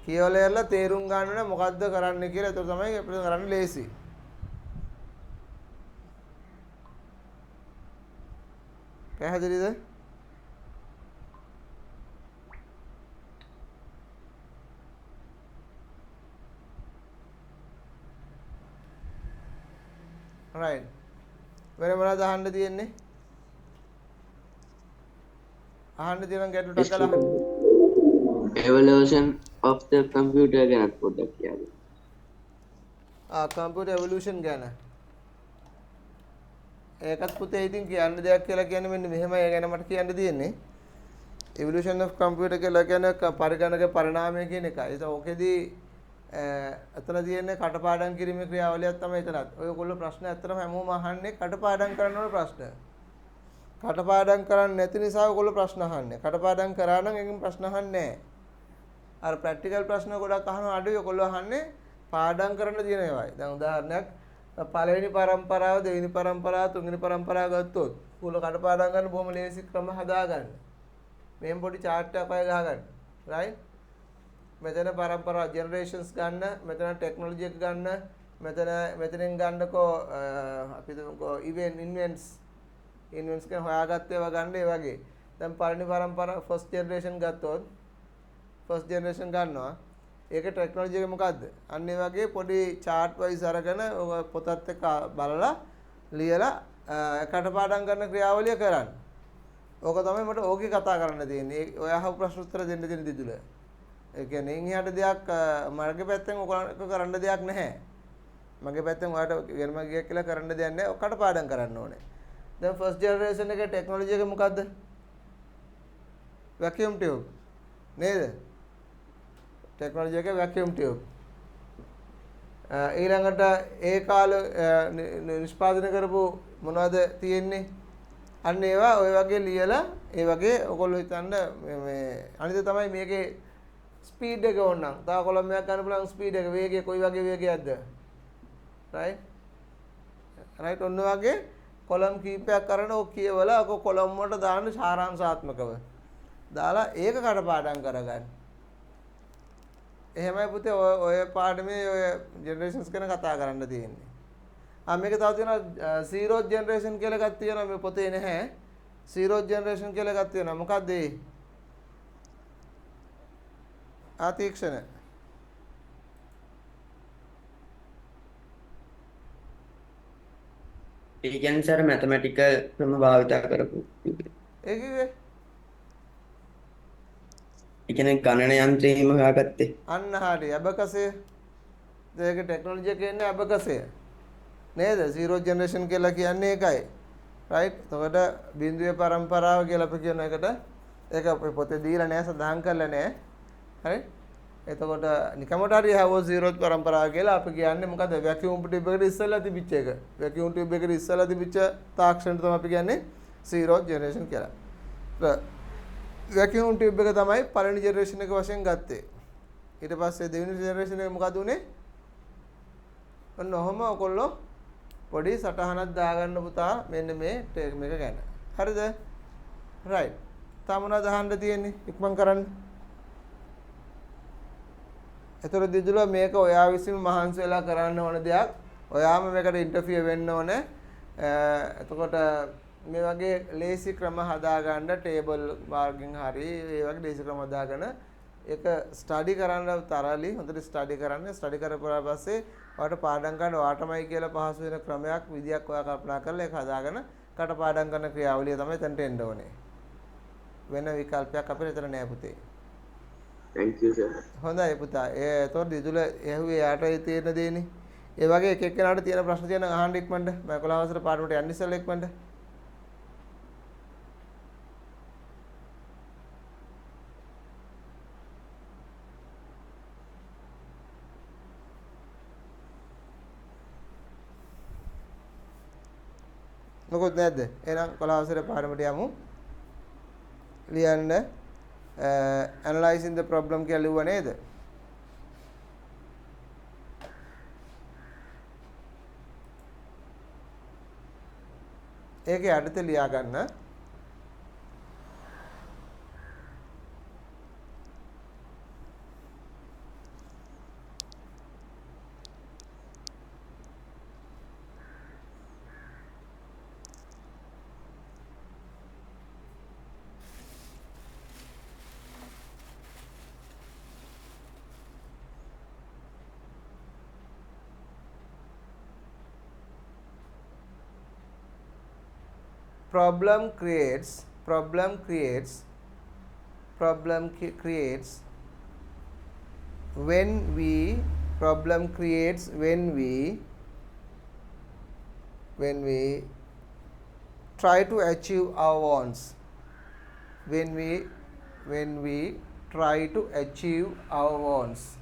කියවලා යලා තේරුම් ගන්න ඕනේ මොකද්ද කරන්න කියලා. ඒක තමයි අපිට කරන්න ලේසි. පැහැදිලිද? right. වෙන මොනවද අහන්න තියෙන්නේ? අහන්න තියෙන ගැටලු ටක් ගාලා අහන්න. evolution of the computer ගැනත් පොඩ්ඩක් කියන්න. කම්පියුටර් එවොලූෂන් ගැන. ඒකත් පුතේ ඉතින් කියන්න දෙයක් කියලා කියන්නේ මෙන්න මෙහෙමයි. ඒ ගැන මට කියන්න තියෙන්නේ. evolution of computer කියලා කියන්නේ පරිගණක පරිණාමය කියන එකයි. ඒක ඕකෙදී අතන තියෙන්නේ කටපාඩම් කිරීමේ ක්‍රියාවලියක් තමයි එතනත්. ඔයගොල්ලෝ ප්‍රශ්න ඇත්තටම හැමෝම අහන්නේ කටපාඩම් කරන්න ඕන ප්‍රශ්න. කටපාඩම් කරන්නේ නැති නිසා ඔයගොල්ලෝ ප්‍රශ්න අහන්නේ. කටපාඩම් කරා නම් ඒකෙන් ප්‍රශ්න අහන්නේ නැහැ. අර ප්‍රැක්ටිකල් ප්‍රශ්න ගොඩක් අහනවා අඩුයි. ඔයගොල්ලෝ අහන්නේ පාඩම් කරන්න තියෙන ඒවායි. දැන් උදාහරණයක් පළවෙනි පරම්පරාව, දෙවෙනි පරම්පරාව, තුන්වෙනි පරම්පරාව ගත්තොත් ඔයගොල්ලෝ කටපාඩම් කරන්න බොහොම ලේසි ක්‍රම හදාගන්න. මෙහෙම පොඩි chart එකක් අය ගහගන්න. right? මෙතන පරම්පරා ජෙනරේෂන්ස් ගන්න, මෙතන ටෙක්නොලොජි එක ගන්න, මෙතනින් ගන්නකෝ අපි තුමුකෝ ඉන්වෙන්ට්ස් කියන හොයාගත්තේ ඒවා ගන්න ඒ වගේ. දැන් පළවෙනි පරම්පරාව ෆස්ට් ජෙනරේෂන් ගත්තොත් ෆස්ට් ජෙනරේෂන් ගන්නවා. ඒක ටෙක්නොලොජි එක මොකද්ද? අන්න ඒ වගේ පොඩි chart wise අරගෙන ඔය පොතත් එක්ක බලලා ලියලා කටපාඩම් කරන ක්‍රියාවලිය කරන්න. ඕක තමයි මට ඕකේ කතා කරන්න තියෙන්නේ. ඔය අහපු ප්‍රශ්න උත්තර දෙන්න දෙන දිදුල. ඒ කියන්නේ ඉන්හියට දෙයක් මගේ පැත්තෙන් ඔයගොල්ලෝ කරන්න දෙයක් නැහැ. මගේ පැත්තෙන් ඔයාලට වෙනම ගියක් කියලා කරන්න දෙයක් නැහැ. ඔකට පාඩම් කරන්න ඕනේ. දැන් ෆස්ට් ජෙනරේෂන් එකේ ටෙක්නොලොජි එක මොකද්ද? Vacuum tube. නේද? ටෙක්නොලොජි එක වැකියුම් ටියුබ්. ඊළඟට ඒ කාලේ නිෂ්පාදනය කරපු මොනවද තියෙන්නේ? අන්න ඒවා ඔය වගේ ලියලා ඒ වගේ ඔයගොල්ලෝ හිතන්න මේ අනිත් තමයි මේකේ ස්පීඩ් එක ඕනනම් තව කොලම්යක් ගන්න පුළුවන් ස්පීඩ් එක වේගය කොයි වගේ වේගයක්ද රයිට් ඔන්න වගේ කොලම් කීපයක් කරන ඔය කියවලා ඔක කොලම් වලට දාන්න සාරාංශාත්මකව දාලා ඒක කටපාඩම් කරගන්න. එහෙමයි පුතේ ඔය පාඩමේ ඔය ජෙනරේෂන්ස් ගැන කතා කරන්න තියෙන්නේ. මේක තව තියෙනවා සීරෝ ජෙනරේෂන් කියලා එකක් තියෙනවා මේ පොතේ නැහැ. සීරෝ ජෙනරේෂන් කියලා එකක් තියෙනවා. මොකක්ද ඒ? ආතීක්ෂණ. ඒ කියන්නේ සර් මැතමැටිකල් ක්‍රම භාවිත කරපු. ඒ කිව්වේ? ඒ කියන්නේ ගණන යන්ත්‍රයේම හොයාගත්තේ. අන්න හරි. අබකසය. ඒක ටෙක්නොලොජි එකේ ඉන්නේ අබකසය. නේද? සීරෝ ජෙනරේෂන් කියලා කියන්නේ ඒකයි. රයිට්? එතකොට බිඳුවේ පරම්පරාව කියලා අපි කියන එකට ඒක පොතේ දීලා නැහැ සඳහන් කරලා නැහැ. හරි? එතකොට නිකමට හරි හැවෝ සීරෝ පරම්පරාව කියලා අපි කියන්නේ මොකද? වැකියුම් ටියුබ් එකට ඉස්සෙල්ලා තිබිච්ච එක. වැකියුම් ටියුබ් එකට ඉස්සෙල්ලා තිබිච්ච තාක්ෂණය තමයි අපි කියන්නේ සීරෝ ජෙනරේෂන් කියලා. වැකියුම් ටියුබ් එක තමයි පළවෙනි ජෙනරේෂන් එක වශයෙන් ගත්තේ. ඊට පස්සේ දෙවෙනි ජෙනරේෂන් එක මොකද උනේ? ඔන්න ඔහම ඔයගොල්ලෝ පොඩි සටහනක් දාගන්න පුතා මෙන්න මේ ටේක් මේක ගැන. හරිද? රයිට්. තා මොනවද අහන්න තියෙන්නේ? ඉක්මන් කරන්න. එතකොට දිදුලා මේක ඔයා විසින් මහන්සි වෙලා කරන්න ඕන දෙයක්. ඔයාම මේකට ඉන්ටර්ෆියර් වෙන්න ඕනේ. එතකොට මේ වගේ ලේසි ක්‍රම හදාගන්න ටේබල් මාර්ගින් හරි ඒ වගේ ලේසි ක්‍රම හදාගෙන ඒක ස්ටඩි කරන්න තරලි හොඳට ස්ටඩි කරන්න. ස්ටඩි කරපුවා පස්සේ ඔයාලට පාඩම් ගන්න ඔයාටමයි කියලා පහසු වෙන ක්‍රමයක් විදියක් ඔයා කල්පනා කරලා ඒක හදාගෙන කටපාඩම් කරන ක්‍රියාවලිය තමයි එතනට එන්න ඕනේ. වෙන විකල්පයක් අපිට එතන නෑ පුතේ. Thank you sir. හොඳයි පුතා. එතකොට දිදුල ඇහුවේ යාට තියෙන දේනේ. ඒ වගේ එක එක්කෙනාට තියෙන ප්‍රශ්න තියෙන අහන්න ඉක්මනට. මම 11 වසර පාඩමට යන්න ඉස්සෙල්ලා ඉක්මනට. මොකොත් නැද්ද? එහෙනම් 11 වසරේ පාඩමට යමු. ලියන්න analyzing the problem කියලා ලිව්වා නේද? ඒකේ අඩිත ලියා ගන්න. problem creates when we try to achieve our wants, when we try to achieve our wants.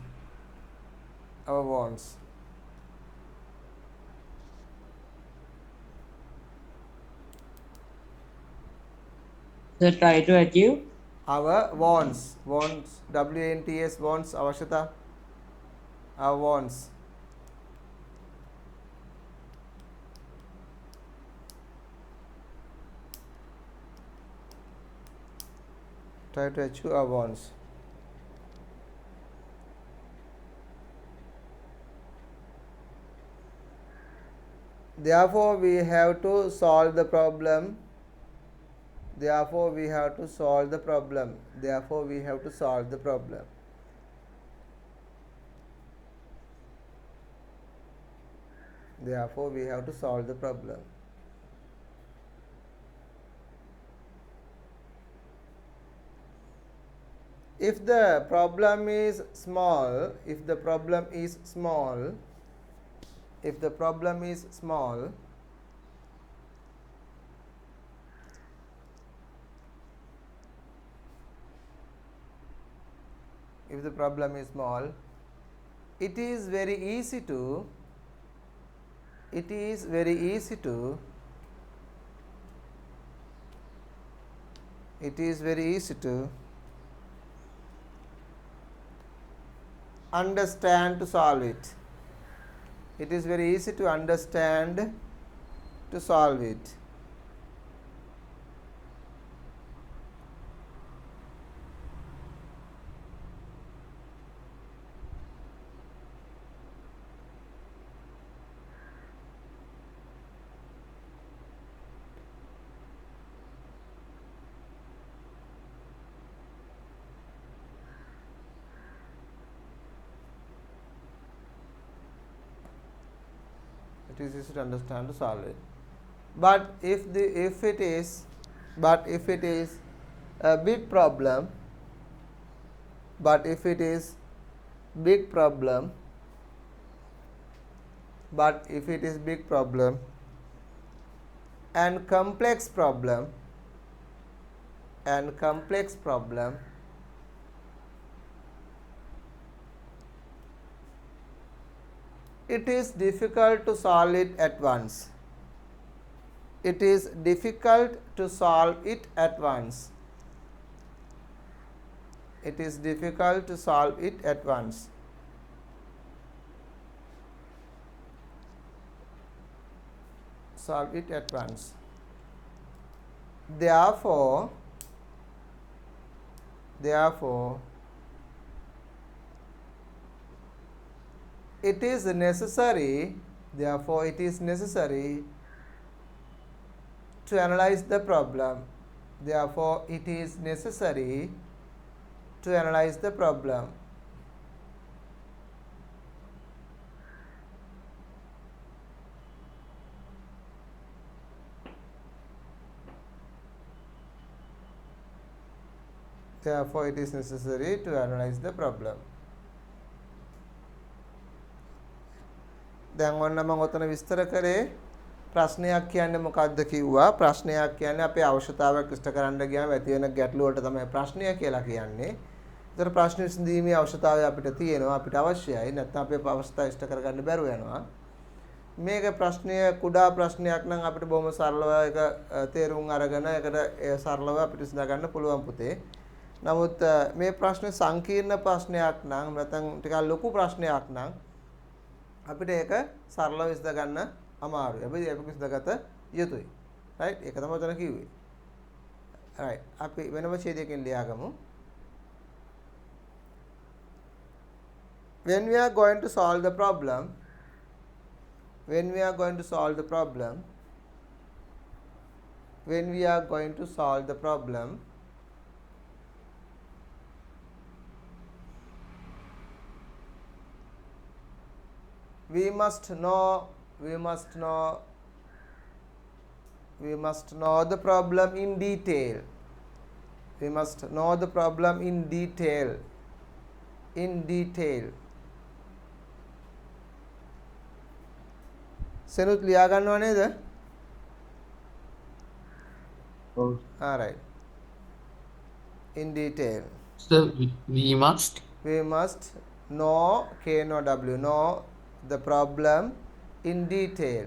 So try to achieve. Our wants, WANTs, wants, avashyata, our wants. Try to achieve our wants. Therefore, we have to solve the problem. Therefore, we have to solve the problem. Therefore, we have to solve the problem. Therefore, we have to solve the problem. If the problem is small, if the problem is small, if the problem is small, if the problem is small, it is very easy to understand to solve it. It is very easy to understand to solve it. It is easy to understand to solve it. But if it is a big problem, and complex problem, it is difficult to solve it at once. It is difficult to solve it at once. It is difficult to solve it at once. Solve it at once. Therefore, it is necessary to analyze the problem. Therefore, it is necessary to analyze the problem. Therefore, it is necessary to analyze the problem. දැන් ඔන්න මම ඔතන විස්තර කරේ ප්‍රශ්නයක් කියන්නේ මොකක්ද කිව්වා. ප්‍රශ්නයක් කියන්නේ අපේ අවශ්‍යතාවයක් ඉෂ්ට කරන්න ගියාම ඇති වෙන ගැටලුව වලට තමයි ප්‍රශ්නය කියලා කියන්නේ. ඒතර ප්‍රශ්න විසඳීමේ අවශ්‍යතාවය අපිට තියෙනවා, අපිට අවශ්‍යයි. නැත්නම් අපේ අවශ්‍යතාව ඉෂ්ට කරගන්න බැරුව යනවා. මේක ප්‍රශ්නය කුඩා ප්‍රශ්නයක් නම් අපිට බොහොම සරලව ඒක තේරුම් අරගෙන ඒකට සරලව අපිට විසඳ ගන්න පුළුවන් පුතේ. නමුත් මේ ප්‍රශ්නේ සංකීර්ණ ප්‍රශ්නයක් නම් නැත්නම් ටිකක් ලොකු ප්‍රශ්නයක් නම් අපිට ඒක සරලව විසඳ ගන්න අමාරුයි. හැබැයි ඒක විසඳගත යුතුයි. රයිට්? ඒක තමයි උතන කිව්වේ. රයිට්. අපි වෙනම ඡේදයකින් ලියාගමු. When we are going to solve the problem, we must know we must know the problem in detail. We must know the problem in detail. In detail. සෙනුත් ලියා ගන්නව නේද? Alright. In detail. So we must We must know, K-N-O-W, know the problem in detail.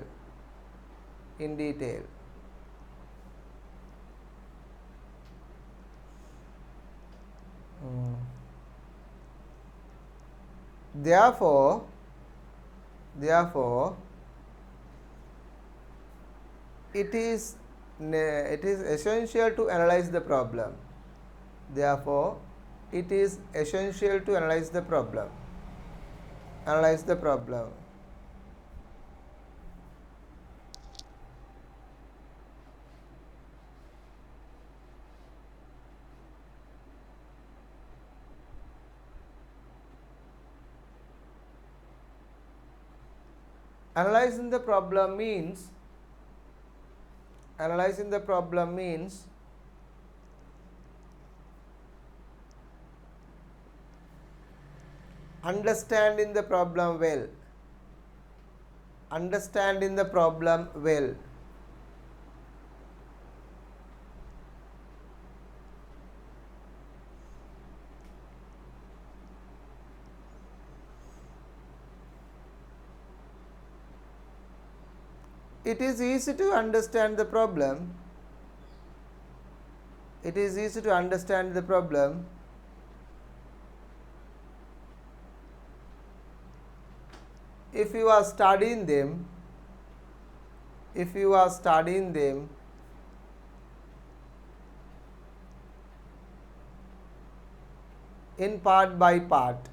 In detail. Therefore, it is essential to analyze the problem. Therefore, it is essential to analyze the problem. Analyze the problem. Analyzing the problem means understanding the problem well. Understanding the problem well. It is easy to understand the problem. It is easy to understand the problem if you are studying them. If you are studying them in part by part.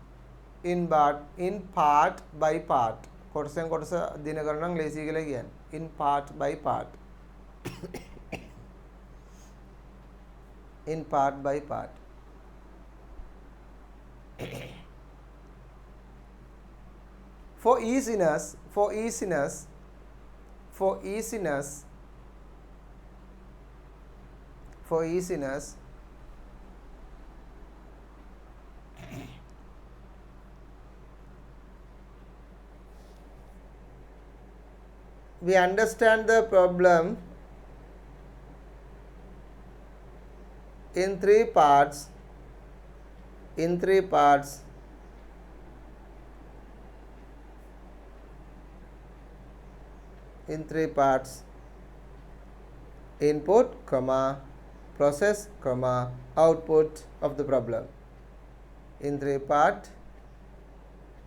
In part by part. කොටසෙන් කොටස දින කරන නම් ලේසි කියලා කියන්නේ. In part by part. In part by part. For easiness, we understand the problem in three parts. In three parts. In three parts. Input, comma, process, comma, output of the problem. In three part.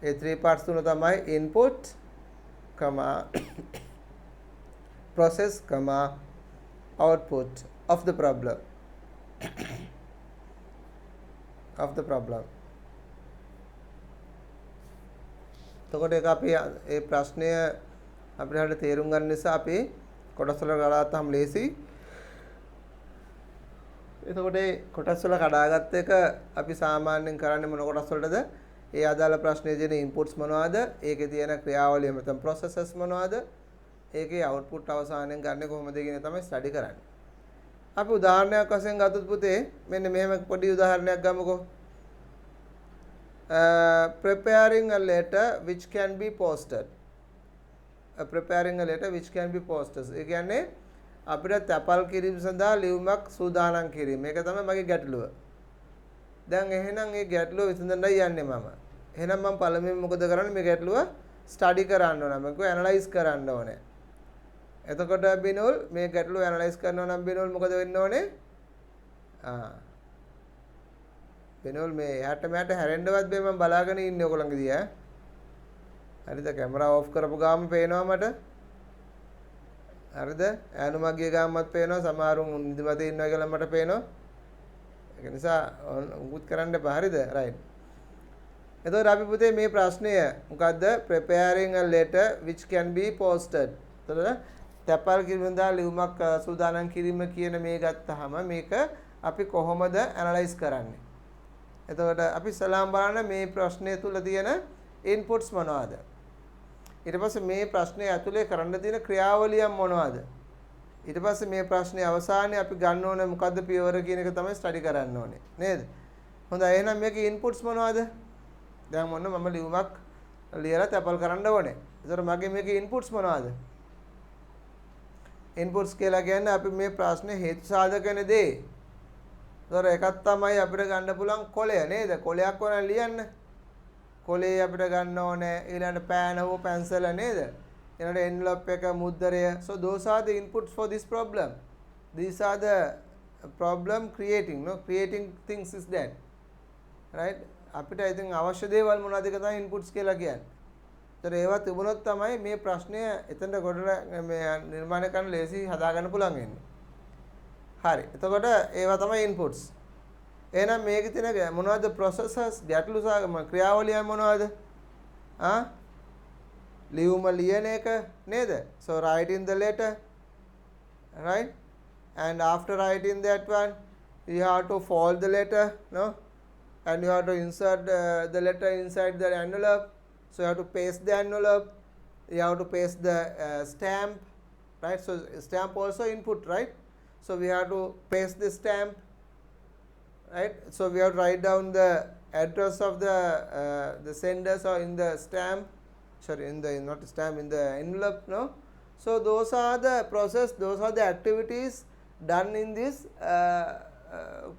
A three parts තුන තමයි input, comma, process, comma, output of the problem. Of the problem. එතකොට ඒක අපි ඒ ප්‍රශ්නය අපිට හරියට තේරුම් ගන්න නිසා අපි කොටස් වල කඩාගත්තාම ලේසි. එතකොට ඒ කොටස් වල කඩාගත්ත එක අපි සාමාන්‍යයෙන් කරන්නේ මොන කොටස් වලටද? ඒ අදාළ ප්‍රශ්නේ දෙන ඉන්පුට්ස් මොනවද? ඒකේ තියෙන ක්‍රියාවලිය නැත්නම් ප්‍රොසෙසර්ස් මොනවද? ඒකේ අවුට්පුට් අවසානයෙන් ගන්න කොහොමද කියන තමයි ස්ටඩි කරන්නේ. අපි උදාහරණයක් වශයෙන් ගත්තොත් පුතේ මෙන්න මෙහෙම පොඩි උදාහරණයක් ගමුකෝ. Preparing a letter which can be posted. Preparing a letter which can be posted. ඒ කියන්නේ අපිට තැපල් කිරීම සඳහා ලියුමක් සූදානම් කිරීම. මේක තමයි මගේ ගැටලුව. දැන් එහෙනම් මේ ගැටලුව විසඳන්නයි යන්නේ මම. එහෙනම් මම පළමුවෙන් මොකද කරන්නේ? මේ ගැටලුව ස්ටඩි කරන්න ඕන. මේක ඇනලයිස් කරන්න ඕනේ. එතකොට බිනුල් මේ ගැටලුව ඇනලයිස් කරනවා නම් බිනුල් මොකද වෙන්න ඕනේ? බිනුල් මේ එහාට මෙහාට හැරෙන්නවත් බෑ මම බලාගෙන ඉන්නේ ඔයගොල්ලන්ගේදී ඈ. හරිද? කැමරා ඔෆ් කරපු ගාම පේනවා මට. හරිද? ඈනුමග්ගේ ගාමත් පේනවා. සමහරුන් නිදිමතේ ඉන්නවා කියලා මට පේනවා. ඒක නිසා උගුත් කරන්න එපා. හරිද? රයිට්. එතකොට අපි පුතේ මේ ප්‍රශ්නය මොකද්ද? Preparing a letter which can be posted. එතකොට තැපල් කිරීමෙන්දා ලියුමක් සූදානම් කිරීම කියන මේ ගත්තාම මේක අපි කොහොමද ඇනලයිස් කරන්නේ? එතකොට අපි සලාම් බලන්න මේ ප්‍රශ්නය තුල තියෙන ඉන්පුට්ස් මොනවද? ඊට පස්සේ මේ ප්‍රශ්නය ඇතුලේ කරන්න තියෙන ක්‍රියාවලියන් මොනවද? ඊට පස්සේ මේ ප්‍රශ්නේ අවසානයේ අපි ගන්න ඕනේ මොකද්ද පියවර කියන එක තමයි ස්ටඩි කරන්න ඕනේ නේද? හොඳයි එහෙනම් මේකේ ඉන්පුට්ස් මොනවද? දැන් මොන්න මම ලියුමක් ලියලා තැපල් කරන්න ඕනේ. ඒතර මගේ මේකේ ඉන්පුට්ස් මොනවද? ඉන්පුට්ස් කියලා කියන්නේ අපි මේ ප්‍රශ්නේ හේතු සාධක වෙන දේ. ඒතර එකක් තමයි අපිට ගන්න පුළුවන් කොලය නේද? කොලයක් ඕන ලියන්න. කොලේ අපිට ගන්න ඕනේ ඊළඟට පෑන හෝ පැන්සල නේද? ඊළඟට envelope එක මුද්දරය. So those are the inputs for this problem. These are the problem creating, no, creating things is that. Right? අපිට ඉතින් අවශ්‍ය දේවල් මොනවද ඒක තමයි inputs කියලා කියන්නේ. ඒතර ඒවා තිබුණොත් තමයි මේ ප්‍රශ්නය එතනට ගොඩට මේ නිර්මාණය කරන්න ලේසි හදා ගන්න පුළුවන් වෙන්නේ. හරි. එතකොට ඒවා තමයි inputs. එහෙනම් මේකේ තියෙන මොනවද processes ගැටලු ක්‍රියාවලිය මොනවද? ලියුම ලියන එක නේද? So writing the letter, right? And after writing that one you have to fold the letter, no? And you have to insert the letter inside the envelope. So you have to paste the envelope, you have to paste the stamp, right? So stamp also input, right? So we have to paste the stamp, right? So we have to write down the address of the senders or in the stamp, sorry, in the not stamp, in the envelope, no? So those are the process, those are the activities done in this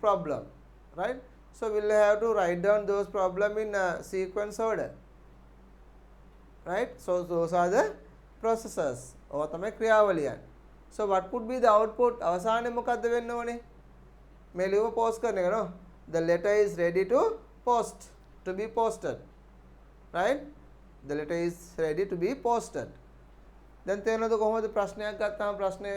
problem, right? So we'll have to write down those problem in sequence order, right? So those are the processes or තමයි ක්‍රියාවලියන්. So what would be the output? අවසානයේ මොකද්ද වෙන්න ඕනේ? මේ ලියුම post කරන එක නෝ. The letter is ready to post, to be posted, right? The letter is ready to be posted. දැන් තේරෙනවද කොහොමද ප්‍රශ්නයක් ගත්තාම ප්‍රශ්නේ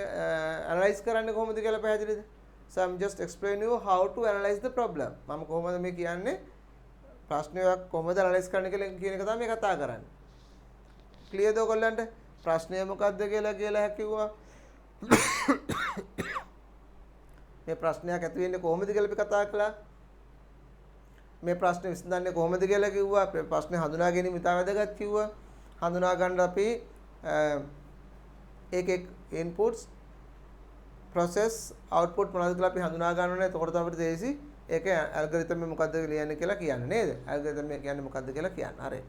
analyze කරන්නේ කොහොමද කියලා පැහැදිලිද? So I'm just explaining you how to analyze the problem. මම කොහොමද මේ කියන්නේ ප්‍රශ්නයක් කොහොමද analyze කරන්න කියලා කියන එක තමයි මේ කතා කරන්නේ. Clear ද ඔයගොල්ලන්ට? ප්‍රශ්නය මොකක්ද කියලා කිව්වා. මේ ප්‍රශ්නයක් ඇති වෙන්නේ කොහොමද කියලා අපි කතා කළා. මේ ප්‍රශ්නේ විසඳන්නේ කොහොමද කියලා කිව්වා. අපේ ප්‍රශ්නේ හඳුනා ගැනීම ඉතා වැදගත් කිව්වා. හඳුනා ගන්න අපි එක inputs process output මොනවද කියලා අපි හඳුනා ගන්න ඕනේ. එතකොට තමයි අපිට තේරෙසි ඒකේ ඇල්ගොරිතම් එක මොකද්ද ලියන්නේ කියලා කියන්නේ නේද? ඇල්ගොරිතම් එක කියන්නේ මොකද්ද කියලා කියන්න. හරි.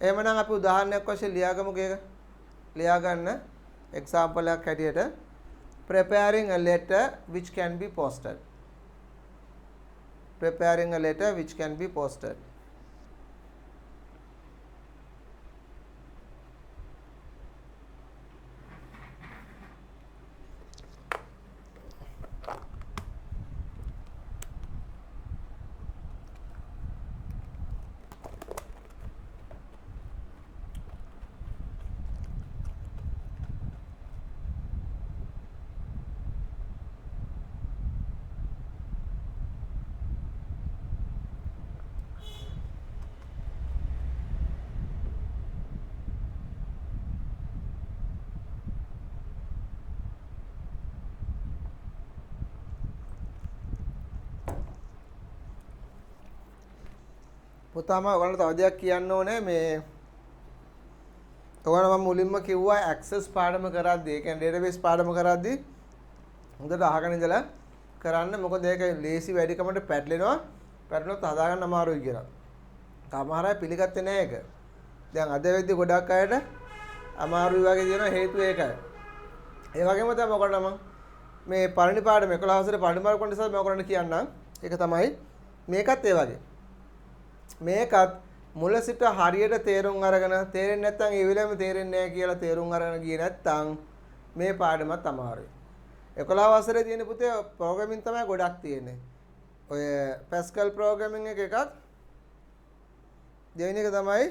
එහෙමනම් අපි උදාහරණයක් වශයෙන් ලියාගමුකෝ ඒක. ලියා ගන්න example එකක් හැටියට preparing a letter which can be posted. Preparing a letter which can be posted. පුතාම ඔයගොල්ලෝ තව දෙයක් කියන්න ඕනේ මේ ඔයගොල්ලෝ මම මුලින්ම කිව්වා ඇක්සස් පාඩම කරද්දී ඒ කියන්නේ ඩේටාබේස් පාඩම කරද්දී හොඳට අහගෙන ඉඳලා කරන්න මොකද ඒක ලේසි වැඩිකමට පැටලෙනොත් හදාගන්න අමාරුයි කියලා. සමහර අය පිළිගත්තේ නැහැ ඒක. දැන් අද වෙද්දි ගොඩක් අයට අමාරුයි වගේ දෙන හේතුව ඒකයි. ඒ වගේම තමයි ඔයගොල්ලෝ මම මේ පළවෙනි පාඩම 11 හවසට පළවෙනි පාඩම කරන නිසා මම ඔයගොල්ලන්ට කියන්නම්. ඒක තමයි මේකත් ඒ වගේ. මේකත් මුල සිට හරියට තේරුම් අරගෙන තේරෙන්නේ නැත්නම් ඒ වෙලාවෙම තේරෙන්නේ නැහැ කියලා තේරුම් අරගෙන ගියේ නැත්නම් මේ පාඩමත් අමාරුයි. 11 වසරේ තියෙන පුතේ ප්‍රෝග්‍රෑමින් තමයි ගොඩක් තියෙන්නේ. ඔය පැස්කල් ප්‍රෝග්‍රෑමින් එකක් දෙවෙනි එක තමයි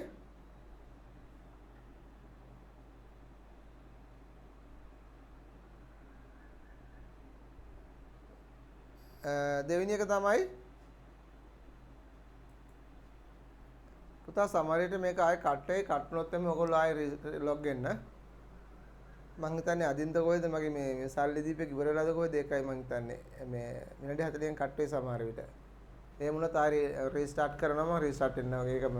දෙවෙනි එක තමයි පුතා සමහරවිට මේක ආයෙ කට්ටුනොත් එමේ ඔයගොල්ලෝ ආයෙ ලොග් වෙන්න. මං හිතන්නේ අදින්ද කොහෙද මගේ මේ සල්ලි දීපේ ඉවර වෙලාද කොහෙද ඒකයි මං හිතන්නේ මේ මිනිත්තු 40න් කට් වෙයි සමහර විට. ඒ වුණත් ආයෙ රීස්ටාර්ට් කරනවා මම රීස්ටාර්ට් වෙනවා ඒකම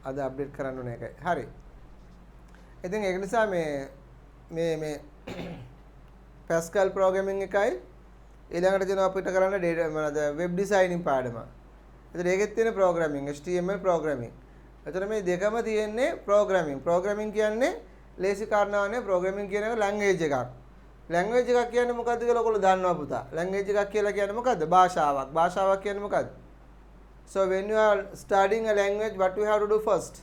අද අප්ඩේට් කරන්න ඕනේ ඒකයි. හරි. ඉතින් ඒක නිසා මේ Pascal programming එකයි ඊළඟට තියෙනවා අපිට කරන්න data මොනවාද web designing පාඩම. එතකොට ඒකෙත් තියෙන programming HTML programming. එතකොට මේ දෙකම තියෙන්නේ programming. Programming කියන්නේ ලේසි කාරණාවක් programming කියන එක language එකක්. language එකක් කියන්නේ මොකද්ද කියලා ඔයගොල්ලෝ දන්නවා පුතා. language එකක් කියලා කියන්නේ මොකද්ද? භාෂාවක්. භාෂාවක් කියන්නේ මොකද්ද? So when you are studying a language, what you have to do first?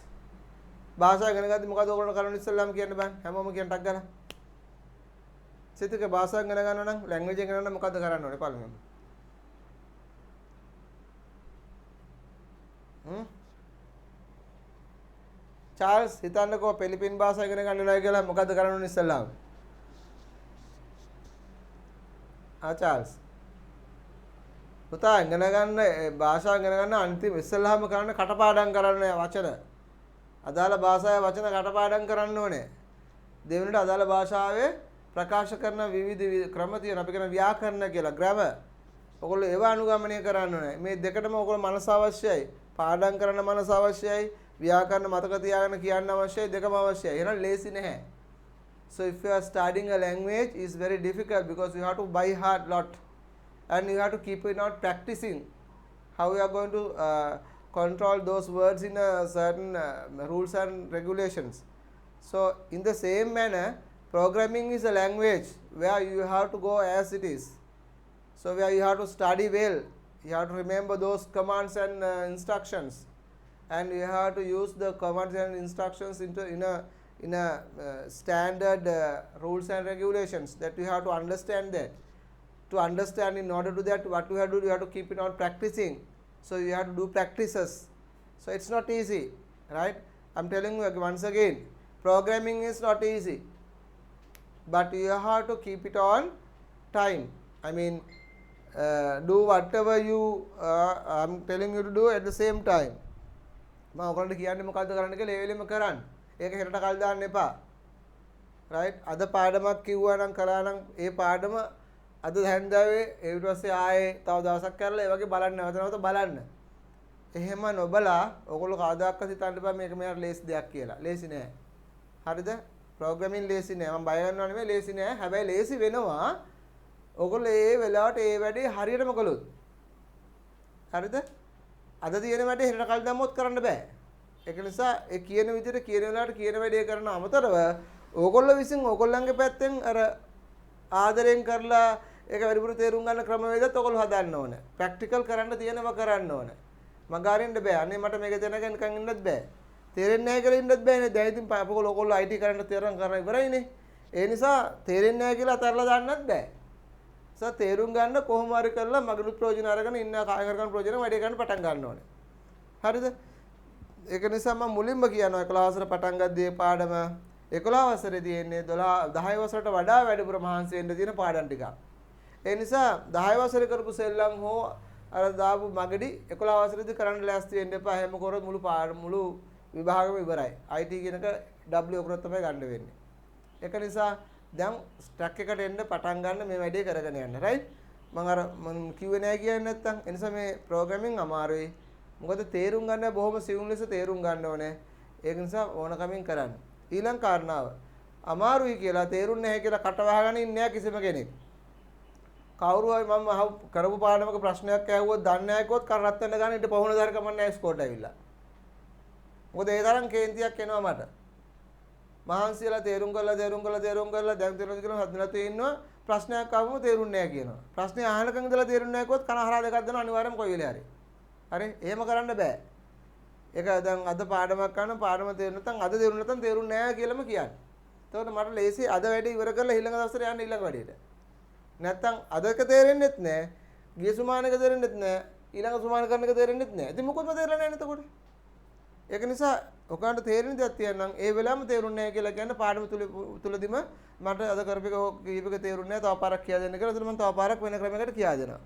භාෂාව ඉගෙන ගත්තොත් මොකද ඔයගොල්ලෝ කරන්න ඉස්සෙල්ලාම කියන්න බෑ. හැමෝම කියන ටක් ගාලා. සිතක භාෂාව ඉගෙන ගන්නවා නම් language එක ඉගෙන ගන්න මොකද්ද කරන්න ඕනේ පළමුවෙන්? චාල්ස් හිතන්නකෝ පිලිපින් භාෂාව ඉගෙන ගන්න වෙනවා කියලා මොකද්ද කරන්න ඕනේ ඉස්සෙල්ලාම? චාල්ස් පුතා ඉගෙන ගන්න භාෂාව ඉගෙන ගන්න අන්තිම ඉස්සෙල්ලාම කරන්න කටපාඩම් කරන්න වචන. අදාළ භාෂාවේ වචන කටපාඩම් කරන්න ඕනේ. දෙවෙනිට අදාළ භාෂාවේ ප්‍රකාශ කරන විවිධ ක්‍රම තියෙනවා. අපි කියන ව්‍යාකරණ කියලා grammar. ඔයගොල්ලෝ ඒව අනුගමනය කරන්න ඕනේ. මේ දෙකටම ඔයගොල්ලෝ මනස අවශ්‍යයි. පාඩම් කරන්න මනස අවශ්‍යයි. ව්‍යාකරණ මතක තියාගෙන කියන්න අවශ්‍යයි. දෙකම අවශ්‍යයි. එහෙනම් ලේසි නැහැ. So if you are studying a language, it's very difficult because you have to by heart lot and you have to keep it on practicing how you are going to control those words in a certain rules and regulations. So in the same manner, programming is a language where you have to go as it is. So where you have to study well, you have to remember those commands and instructions, and you have to use the commands and instructions in a standard rules and regulations that you have to understand that. To understand, in order to that, what you have to do, you have to keep it on practicing. So you have to do practices. So it's not easy, right? I'm telling you once again, programming is not easy, but you have to keep it on time. I mean, do whatever you I'm telling you to do at the same time. මම ඔයගොල්ලන්ට කියන්නේ මොකද්ද කරන්න කියලා ඒ වෙලෙම කරන්න. ඒක හෙටට කල් දාන්න එපා. right? අද පාඩමක් කිව්වා නම් කරා නම් ඒ පාඩම අද හැන්දාවේ ඊට පස්සේ ආයේ තව දවසක් කරලා ඒ වගේ බලන්න නැවත බලන්න. එහෙම නොබලා ඔයගොල්ලෝ කවදාකවත් හිතන්න එපා මේක මෙයාට ලේසි දෙයක් කියලා. ලේසි නෑ. හරිද? ප්‍රෝග්‍රෑමින් ලේසි නෑ. මම බය වෙනවා නෙමෙයි ලේසි නෑ. හැබැයි ලේසි වෙනවා. ඔයගොල්ලෝ ඒ වෙලාවට ඒ වැඩේ හරියටම කළොත්. හරිද? අද තියෙන වැඩේ හෙට කල් දැම්මොත් කරන්න බෑ. ඒක නිසා ඒ කියන විදිහට කියන වෙලාවට කියන වැඩේ කරන අමතරව ඕගොල්ලෝ විසින් ඕගොල්ලන්ගේ පැත්තෙන් අර ආදරයෙන් කරලා ඒක වැඩිපුර තේරුම් ගන්න ක්‍රමවේදත් ඔයගොල්ලෝ හදන්න ඕනේ. ප්‍රැක්ටිකල් කරන්න තියෙනවා කරන්න ඕනේ. මගහරින්න බෑ. අනේ මට මේක දැනගෙන නිකන් ඉන්නත් බෑ. තේරෙන්නේ නැහැ කියලා ඉන්නත් බෑනේ. දැන් ඉතින් ඔයගොල්ලෝ IT කරන්න තේරුම් ගන්න ඉවරයිනේ. ඒ නිසා තේරෙන්නේ නැහැ කියලා අතහැරලා දාන්නත් බෑ. තේරුම් ගන්න කොහොම හරි කරලා මගලුත් ප්‍රයෝජන අරගෙන ඉන්න කාය කරගන්න ප්‍රයෝජන වැඩි ගන්න පටන් ගන්න ඕනේ. හරිද? ඒක නිසා මම මුලින්ම කියනවා 11 වසර පටන් ගද්දී පාඩම 11 වසරේදී එන්නේ 10 වසරට වඩා වැඩිපුර මහන්සි වෙන්න තියෙන පාඩම් ටිකක්. ඒ නිසා 10 වසරේ කරපු සෙල්ලම් හෝ අර දාපු මගඩි 11 වසරේදී කරන්න ලෑස්ති වෙන්න එපා. එහෙම කරොත් මුළු විභාගෙම ඉවරයි. IT කියනක W කරොත් තමයි ගන්න වෙන්නේ. ඒක නිසා දැන් ස්ටක් එකට එන්න පටන් ගන්න මේ වැඩේ කරගෙන යන්න. රයිට්? මම කිව්වේ නෑ කියන්නේ නැත්තම්. ඒ නිසා මේ ප්‍රෝග්‍රෑමින් අමාරුයි. මොකද තේරුම් ගන්න බොහොම සියුම් ලෙස තේරුම් ගන්න ඕනේ. ඒක නිසා ඕනකමින් කරන්න. ඊළඟ කාරණාව අමාරුයි කියලා තේරුම් නැහැ කියලා කට වහගෙන ඉන්නේ නැහැ කිසිම කෙනෙක්. කවුරු හරි මම කරපු පාඩමක ප්‍රශ්නයක් ඇහුවොත් දන්නේ නැහැ කිව්වොත් කර රත් වෙන ගාන ඊට පහුන දාර කමන්නේ නැහැ ස්කෝර්ට ඇවිල්ලා. මොකද ඒ තරම් කේන්තියක් එනවා මට. මහන්සියලා තේරුම් කරලා දැන් තේරුම් කියලා හදලා තියෙනවා ප්‍රශ්නයක් ආවම තේරුන්නේ නැහැ කියනවා. ප්‍රශ්නේ අහනකන් ඉඳලා තේරුන්නේ නැහැ කිව්වොත් කන හරහා දෙකක් දෙනවා අනිවාර්යයෙන්ම කොයි වෙලේ හරි. හරි? එහෙම කරන්න බෑ. ඒක දැන් අද පාඩමක් කරන පාඩම තේරුම් නැත්නම් අද තේරුම් නැත්නම් තේරුන්නේ නැහැ කියලාම කියන්නේ. එතකොට මට ලේසි අද වැඩේ ඉවර කරලා ඊළඟ දවසට යන්න ඊළඟ වැඩේට. නැත්නම් අදක තේරෙන්නෙත් නැහැ. ගිය සුමානක තේරෙන්නෙත් නැහැ. ඊළඟ සුමාන කරන එක තේරෙන්නෙත් නැහැ. ඉතින් මොකද තේරෙන්නේ නැහැ එතකොට? ඒක නිසා ඔකාන්ට තේරෙන දෙයක් තියෙනනම් ඒ වෙලාවම තේරුන්නේ නැහැ කියලා කියන්නේ පාඩම තුලදීම මට අද කරපේක කීපක තේරුන්නේ නැහැ තව පාරක් කියා දෙන්න කියලා. එතන මම තව පාරක් වෙන ක්‍රමයකට කියා දෙනවා.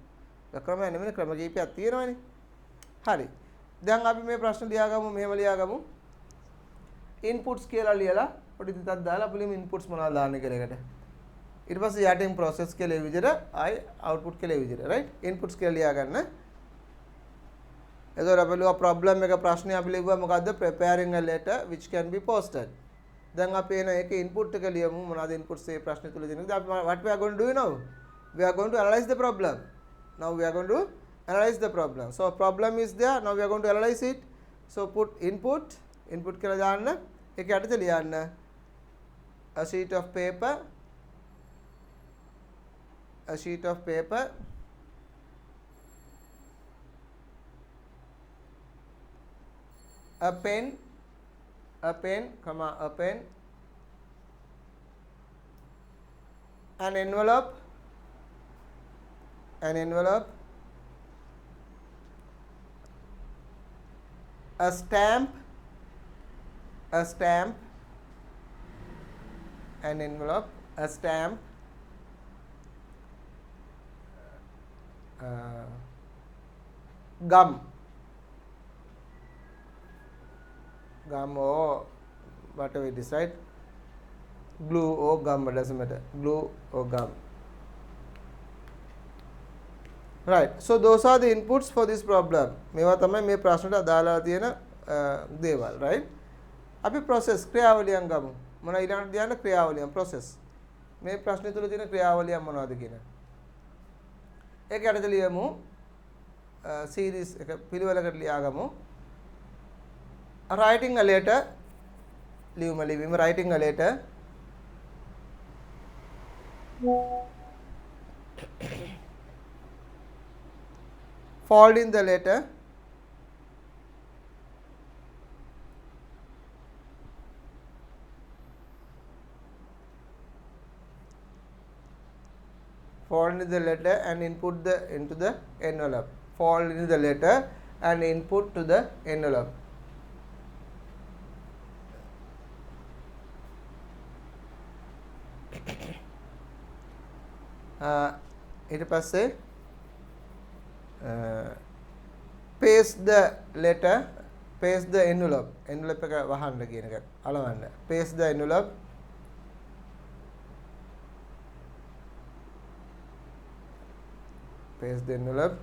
ඒ ක්‍රමය නෙමෙයි ක්‍රම කීපයක් තියෙනවානේ. හරි. දැන් අපි මේ ප්‍රශ්න ලියාගමු මෙහෙම ලියාගමු. ඉන්පුට්ස් කියලා ලියලා පොඩි තිතක් දාලා අපි ලියමු ඉන්පුට්ස් මොනවද දාන්නේ කියලා එකට. ඊට පස්සේ යටින් process කියලා ඒ විදිහට ආයි output කියලා ඒ විදිහට right inputs කියලා ලියා ගන්න. එතකොට අපි ලියුවා problem එක ප්‍රශ්නේ අපි ලියුවා මොකද්ද preparing a letter which can be posted. දැන් අපි එන එක ඉන්පුට් එක ලියමු මොනවද ඉන්පුට්ස් ඒ ප්‍රශ්නේ තුල දෙන්නේ. What we are going to do you know? We are going to analyze the problem. Now we are going to analyze the problem. So problem is there. Now we are going to analyze it. So put input කියලා දාන්න. ඒක යටතේ ලියන්න. A sheet of paper. A sheet of paper. A pen. A pen, comma, a pen. An envelope. An envelope. A stamp. A stamp. An envelope. A stamp. Gum. Gum or whatever you decide. Glue or gum, it doesn't matter. Glue or gum. Right. So those are the inputs for this problem. මේවා තමයි මේ ප්‍රශ්නට අදාළව තියෙන දේවල්, right? අපි process ක්‍රියාවලියන් ගමු. මොන ඊළඟට දාන්න ක්‍රියාවලියන් process. මේ ප්‍රශ්නේ තුල තියෙන ක්‍රියාවලියන් මොනවද කියන. ඒක යටතේ ලියමු. series එක පිළිවෙලකට ලියාගමු. Writing a letter. ලියුම writing a letter. Folding the letter. Fold the letter and input into the envelope. Fold in the letter and input to the envelope. ඊට පස්සේ paste the letter, paste the envelope. envelope එක වහන්න කියන එක අලවන්න. paste the envelope. Paste the envelope.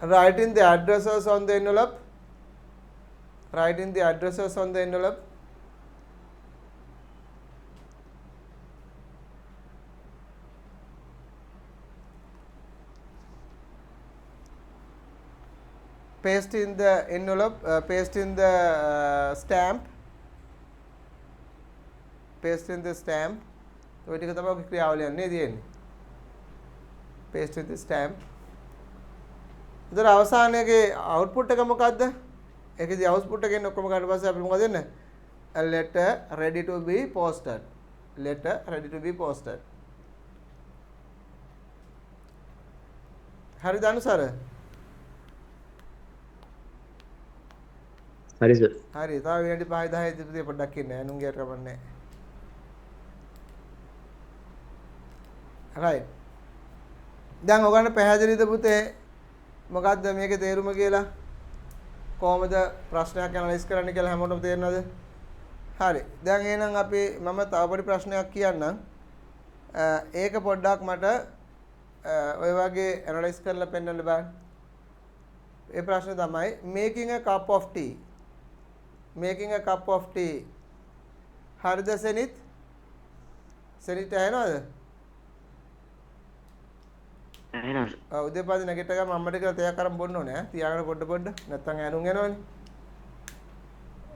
Write in the addresses on the envelope. Write in the addresses on the envelope. Paste in the envelope, paste in the stamp. Paste in the stamp. ඔය ටික තමයි ඔක ක්‍රියාවලියන් නේ තියෙන්නේ. Paste in the stamp. ඉතින් අවසානයේ output එක මොකද්ද? ඒකේදී output එකෙන් ඔක්කොම ගන්න පස්සේ අපිට මොකද දෙන්නේ? A letter ready to be posted. Letter ready to be posted. හරිද අනුසාර? හරි සර්. හරි. තව විනාඩි 5 10 ඉදිරියට පොඩ්ඩක් ඉන්න. අනුන්ගේ කමන්නේ. right. දැන් ඔයගොල්ලෝ පැහැදිලිද පුතේ මොකද්ද මේකේ තේරුම කියලා? කොහොමද ප්‍රශ්නයක් ඇනලයිස් කරන්න කියලා හැමෝටම තේරෙනවද? හරි. දැන් එහෙනම් අපි මම තව පොඩි ප්‍රශ්නයක් කියන්නම්. ඒක පොඩ්ඩක් මට ඔය වගේ ඇනලයිස් කරලා පෙන්නන්න බෑ. ඒ ප්‍රශ්නේ තමයි making a cup of tea. Making a cup of tea. හරිද සෙනිත්? සෙනිත් ඇහෙනවද? උදේ පාන්දර නැගිට ගම අම්මට කියලා තේයක් අරන් බොන්න ඕනේ ඈ. තියාගෙන පොඩ නැත්තම් ඇනුම් එනවනේ.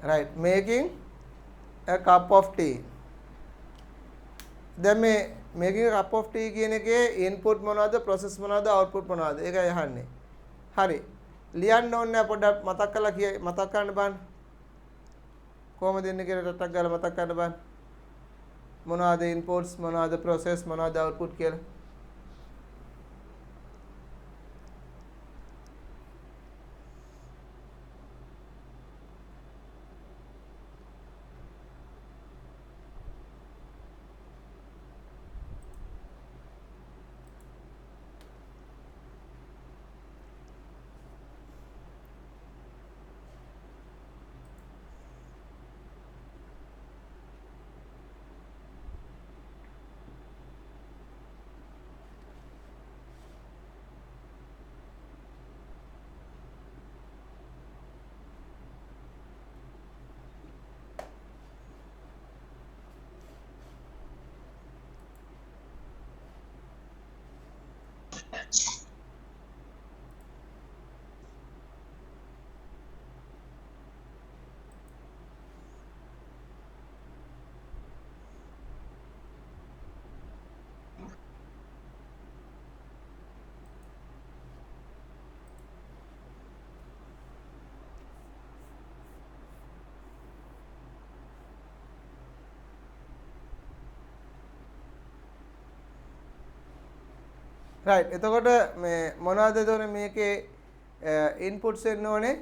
right. Making a cup of tea. දැන් මේ making a cup of tea කියන එකේ input මොනවද, process මොනවද, output මොනවද? ඒකයි අහන්නේ. හරි. ලියන්න ඕනේ පොඩ්ඩක් මතක් කරලා මතක් කරන්න බලන්න. කොහොමද දෙන්නේ කියලා ටටක් ගාලා මතක් කරන්න බලන්න. මොනවද inputs, මොනවද process, මොනවද output කියලා. right එතකොට මේ මොනවද එතකොට මේකේ ඉන්පුට්ස් එන්න ඕනේ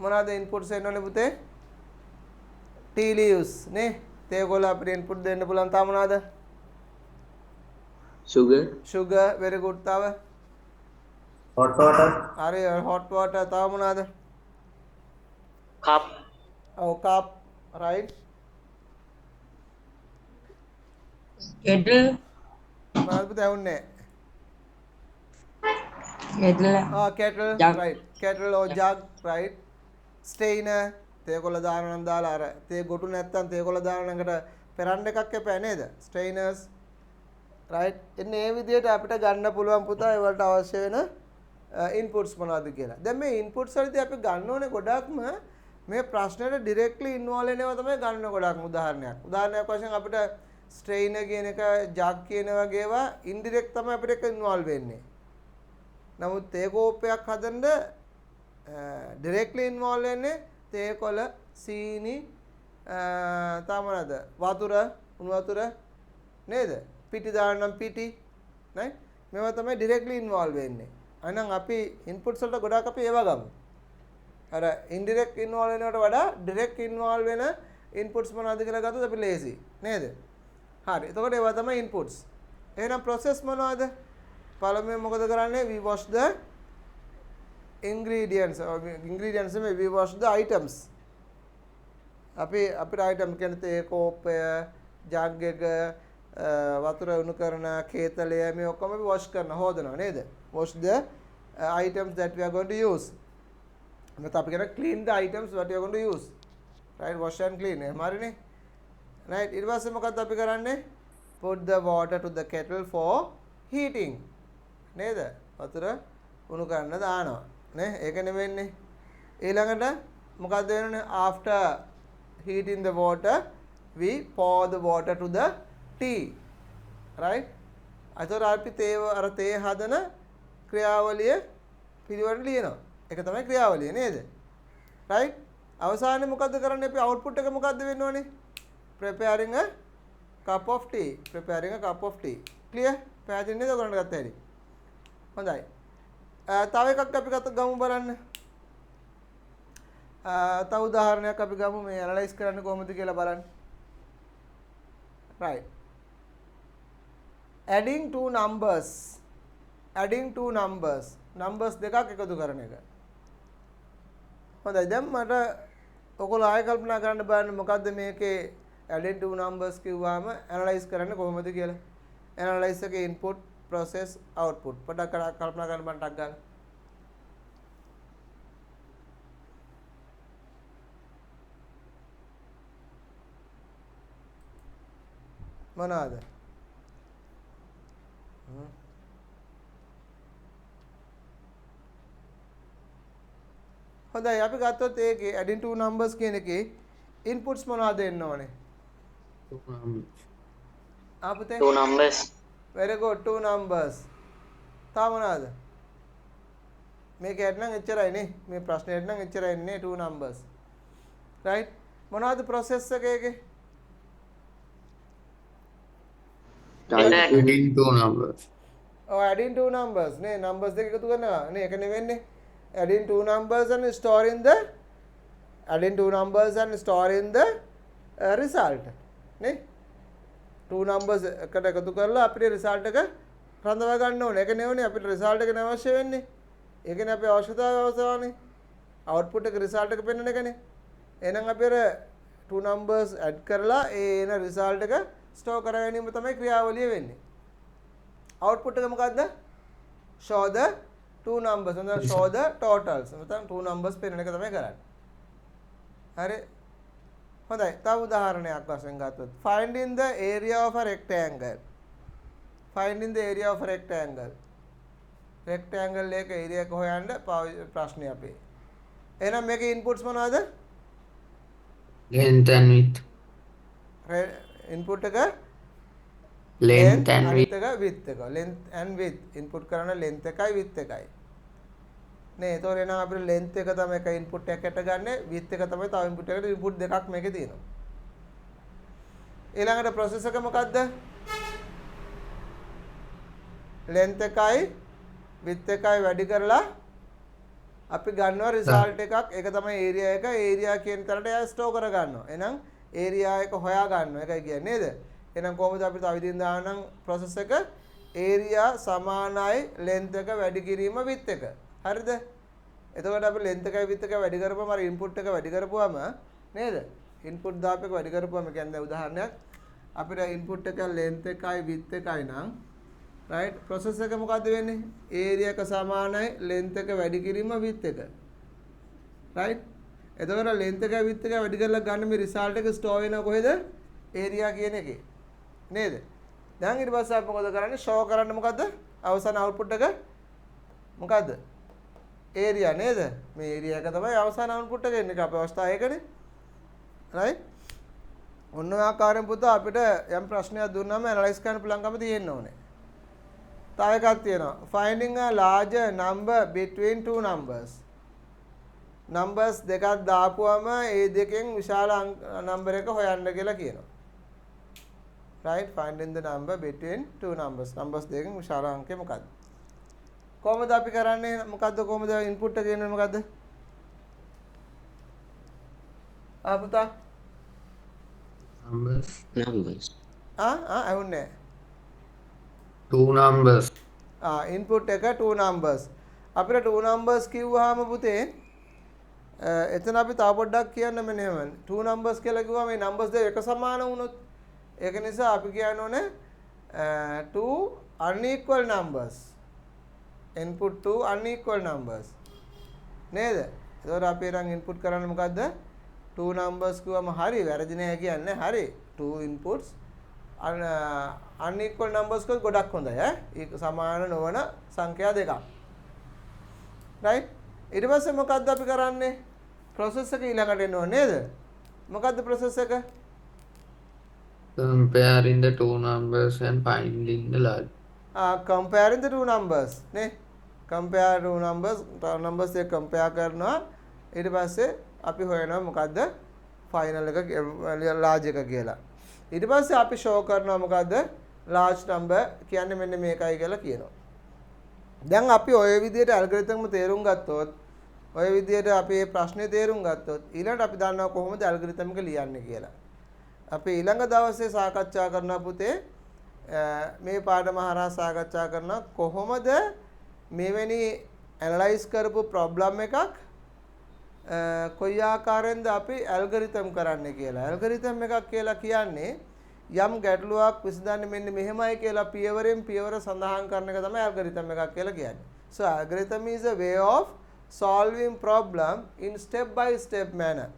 මොනවද ඉන්පුට්ස් එන්න ඕනේ පුතේ tea leaves නේ තේකොළ අපිට ඉන්පුට් දෙන්න පුළුවන් තා මොනවද sugar very good තව hot water, හරි hot water තව මොනවද cup, ඔව් cup right kettle, මොනවද පුතේ ඇහුන්නේ kettle, kettle jug. right kettle or jug right strainer තේකොළ දාන නම් දාලා අර තේ ගොටු නැත්තම් තේකොළ දාන නකට පෙරන්න එකක් එපා නේද strainers right එන්නේ මේ විදිහට අපිට ගන්න පුළුවන් පුතා ඒ වලට අවශ්‍ය වෙන ඉන්පුට්ස් මොනවද කියලා දැන් මේ ඉන්පුට්ස් වලදී අපි ගන්න ඕනේ ගොඩක්ම මේ ප්‍රශ්නෙට ඩිරෙක්ට්ලි ඉන්වෝල්ව් වෙන ඒවා තමයි ගන්න ගොඩක්ම උදාහරණයක් වශයෙන් අපිට ස්ට්‍රේනර් කියන එක ජග් කියන වගේ ඒවා ඉන්ඩිරෙක්ට් තමයි අපිට එක ඉන්වෝල්ව් වෙන්නේ නමුත් තේ කෝපයක් හදන්න ඩිරෙක්ට්ලි ඉන්වෝල්ව් වෙන්නේ තේකොළ සීනි තමනද වතුර උණු වතුර නේද පිටි දාන්න නම් පිටි නේ මේවා තමයි ඩිරෙක්ට්ලි ඉන්වෝල්ව් වෙන්නේ එහෙනම් අපි ඉන්පුට්ස් වලට ගොඩාක් අපි ඒවා ගමු අර ඉන්ඩිරෙක්ට් ඉන්වෝල්ව් වෙනවට වඩා ඩිරෙක්ට් ඉන්වෝල්ව් වෙන ඉන්පුට්ස් මොනවද කියලා ගත්තොත් අපි ලේසි නේද හරි එතකොට ඒවා තමයි ඉන්පුට්ස් එහෙනම් process මොනවද පළමුවෙන් මොකද කරන්නේ we wash the ingredients we wash the items අපිට item කියන්නේ තේ කෝපය ජග් එක වතුර උණු කරන කේතලය මේ ඔක්කොම අපි wash කරනවා හොදනවා නේද wash the items that we are going to use නැත්නම් අපි කියන clean the items what you are going to use right wash and clean එහෙම හරිනේ right ඊට පස්සේ මොකක්ද අපි කරන්නේ put the water to the kettle for heating නේද වතුර උණු කරන්න දානවා නේ ඒක නෙවෙන්නේ ඊළඟට මොකක්ද වෙන්නේ after heating the water we pour the water to the tea right අතර අපි අර තේ හදන ක්‍රියාවලිය පිළිවෙලට ලියනවා ඒක තමයි ක්‍රියාවලිය නේද right අවසානයේ මොකද්ද කරන්නේ අපි output එක මොකද්ද වෙන්න ඕනේ preparing a cup of tea clear පැහැදිලි නේද ඔයගොල්ලන්ට ගත්ත හැටි හොඳයි තව එකක් අපි ගමු බලන්න තව උදාහරණයක් අපි ගමු මේ ඇනලයිස් කරන්න කොහොමද කියලා බලන්න right adding two numbers දෙකක් එකතු කරන එක හොඳයි දැන් මට ඔයගොල්ලෝ ආයෙ කල්පනා කරන්න බලන්න මොකද්ද මේකේ adding two numbers කිව්වම ඇනලයිස් කරන්න කොහොමද කියලා ඇනලයිස් එකේ input process output පොඩ්ඩක් කල්පනා කරන්න බලන්න ටක් ගන්න මොනවාද හොඳයි අපි ගත්තොත් ඒකේ adding two numbers කියන එකේ inputs මොනවද එන්න ඕනේ අපතේ two numbers, very good two numbers තා මොනවාද මේකයට නම් එච්චරයි නේ මේ ප්‍රශ්නෙට නම් එච්චරයි ඉන්නේ two numbers right මොනවද process එකේ adding two numbers adding two numbers නේ numbers දෙක එකතු කරනවා නේ ඒක නෙවෙන්නේ adding two numbers and storing the result නේ two numbers එකට එකතු කරලා අපිට result එක රඳවා ගන්න ඕනේ ඒක නෙවෙන්නේ අපිට result එක අවශ්‍ය වෙන්නේ ඒකනේ අපේ අවශ්‍යතාවය අවසානයේ output එක result එක පෙන්වන එකනේ එහෙනම් අපි අර two numbers add කරලා ඒ එන result එක store කර ගැනීම තමයි ක්‍රියාවලිය වෙන්නේ output එක මොකද්ද show the two numbers නැත්නම් show the totals නැත්නම් two numbers පෙන්වන එක තමයි කරන්නේ හරි හොඳයි තව උදාහරණයක් වශයෙන් ගත්තොත් find in the area of a rectangle finding the area of a rectangle. rectangle එක area එක හොයන්න ප්‍රශ්නේ අපේ. එහෙනම් මේකේ inputs මොනවද? length and width. input එක Length and අනිත් width. එක width එක. length and width input කරන length එකයි width එකයි. නේ ඒතකොට එහෙනම් අපිට length එක තමයි එක input එකකට ගන්න, width එක තමයි තව input එකකට input දෙකක් මේකේ තියෙනවා. ඊළඟට process එක මොකද්ද? length එකයි width එකයි වැඩි කරලා අපි ගන්නවා result එකක්. ඒක තමයි area එක. area කියන තැනට එයා store කර ගන්නවා. එහෙනම් area එක හොයා ගන්නවා. ඒකයි කියන්නේ නේද? එහෙනම් කොහොමද අපි තව විදිහින් දානනම් process එක area සමානයි length එක වැඩි කිරීම width එක. හරිද? එතකොට අපි length එකයි width එකයි වැඩි කරපුවම අර input එක වැඩි කරපුවම නේද? input දාප එක වැඩි කරපුවම කියන්නේ උදාහරණයක් අපිට input එක length එකයි width එකයි නම් right process එක මොකද්ද වෙන්නේ? area එක සමානයි length එක වැඩි කිරීම width එක. right? එතකොට length එකයි width එකයි වැඩි කරලා ගන්න මේ result එක store වෙනවා කොහෙද? area කියන එකේ. නේද? දැන් ඊට පස්සේ අපි මොකද කරන්නේ? show කරන්න මොකද්ද? අවසාන output එක මොකද්ද? area නේද? මේ area එක තමයි අවසාන output එක එන්නේ. අපේ අවස්ථාව ඒකනේ. right? ඔන්න ඔය ආකාරයෙන් පුතා අපිට යම් ප්‍රශ්නයක් දුන්නාම ඇනලයිස් කරන්න පුළුවන්කම තියෙන්න ඕනේ. තව එකක් තියෙනවා. finding a larger number between two numbers. numbers දෙකක් දාපුවම ඒ දෙකෙන් විශාල number එක හොයන්න කියලා කියනවා. right? finding the number between two numbers. numbers දෙකෙන් විශාල අංකය මොකක්ද? කොහොමද අපි කරන්නේ? මොකද්ද කොහොමද input එක ගේන්නේ මොකද්ද? පුතා Numbers. ඇහුන්නේ Two numbers. input එක two numbers. අපිට two numbers කිව්වහම පුතේ එතන අපි තව පොඩ්ඩක් කියන්න මෙන්න two numbers කියලා කිව්වම මේ numbers දෙක එක සමාන වුණොත් ඒක නිසා අපි කියන්න ඕනේ two unequal numbers. input two unequal numbers. නේද? ඒතකොට අපි නම් input කරන්නේ මොකද්ද? two numbers කිව්වම හරි වැරදි නෑ කියන්නේ හරි. two inputs unequal numbers කො ගොඩක් හොඳයි ඈ. ඒක සමාන නොවන සංඛ්‍යා දෙකක්. right? ඊට පස්සේ මොකද්ද අපි කරන්නේ? process එක ඊළඟට එන්න ඕනේ නේද? මොකද්ද process එක? Comparing the two numbers and finding the large. comparing the two numbers නේ. compare two numbers එක compare කරනවා. ඊට පස්සේ අපි හොයනවා මොකද්ද? final එක large එක කියලා. ඊට පස්සේ අපි show කරනවා මොකද්ද? large number කියන්නේ මෙන්න මේකයි කියලා කියනවා. දැන් අපි ඔය විදිහට ඇල්ගොරිතම් තේරුම් ගත්තොත් ඔය විදිහට අපි මේ ප්‍රශ්නේ තේරුම් ගත්තොත් ඊළඟට අපි දන්නවා කොහොමද ඇල්ගොරිතම් එක ලියන්නේ කියලා. අපි ඊළඟ දවසේ සාකච්ඡා කරනවා පුතේ මේ පාඩම හරහා සාකච්ඡා කරනවා කොහොමද මෙවැනි ඇනලයිස් කරපු ප්‍රොබ්ලම් එකක් කොයි ආකාරයෙන්ද අපි ඇල්ගොරිතම් කරන්නේ කියලා. ඇල්ගොරිතම් එකක් කියලා කියන්නේ යම් ගැටලුවක් විසඳන්නේ මෙන්න මෙහෙමයි කියලා පියවරෙන් පියවර සඳහන් කරන එක තමයි ඇල්ගොරිතම් එකක් කියලා කියන්නේ. So algorithm is a way of solving problem in step by step manner.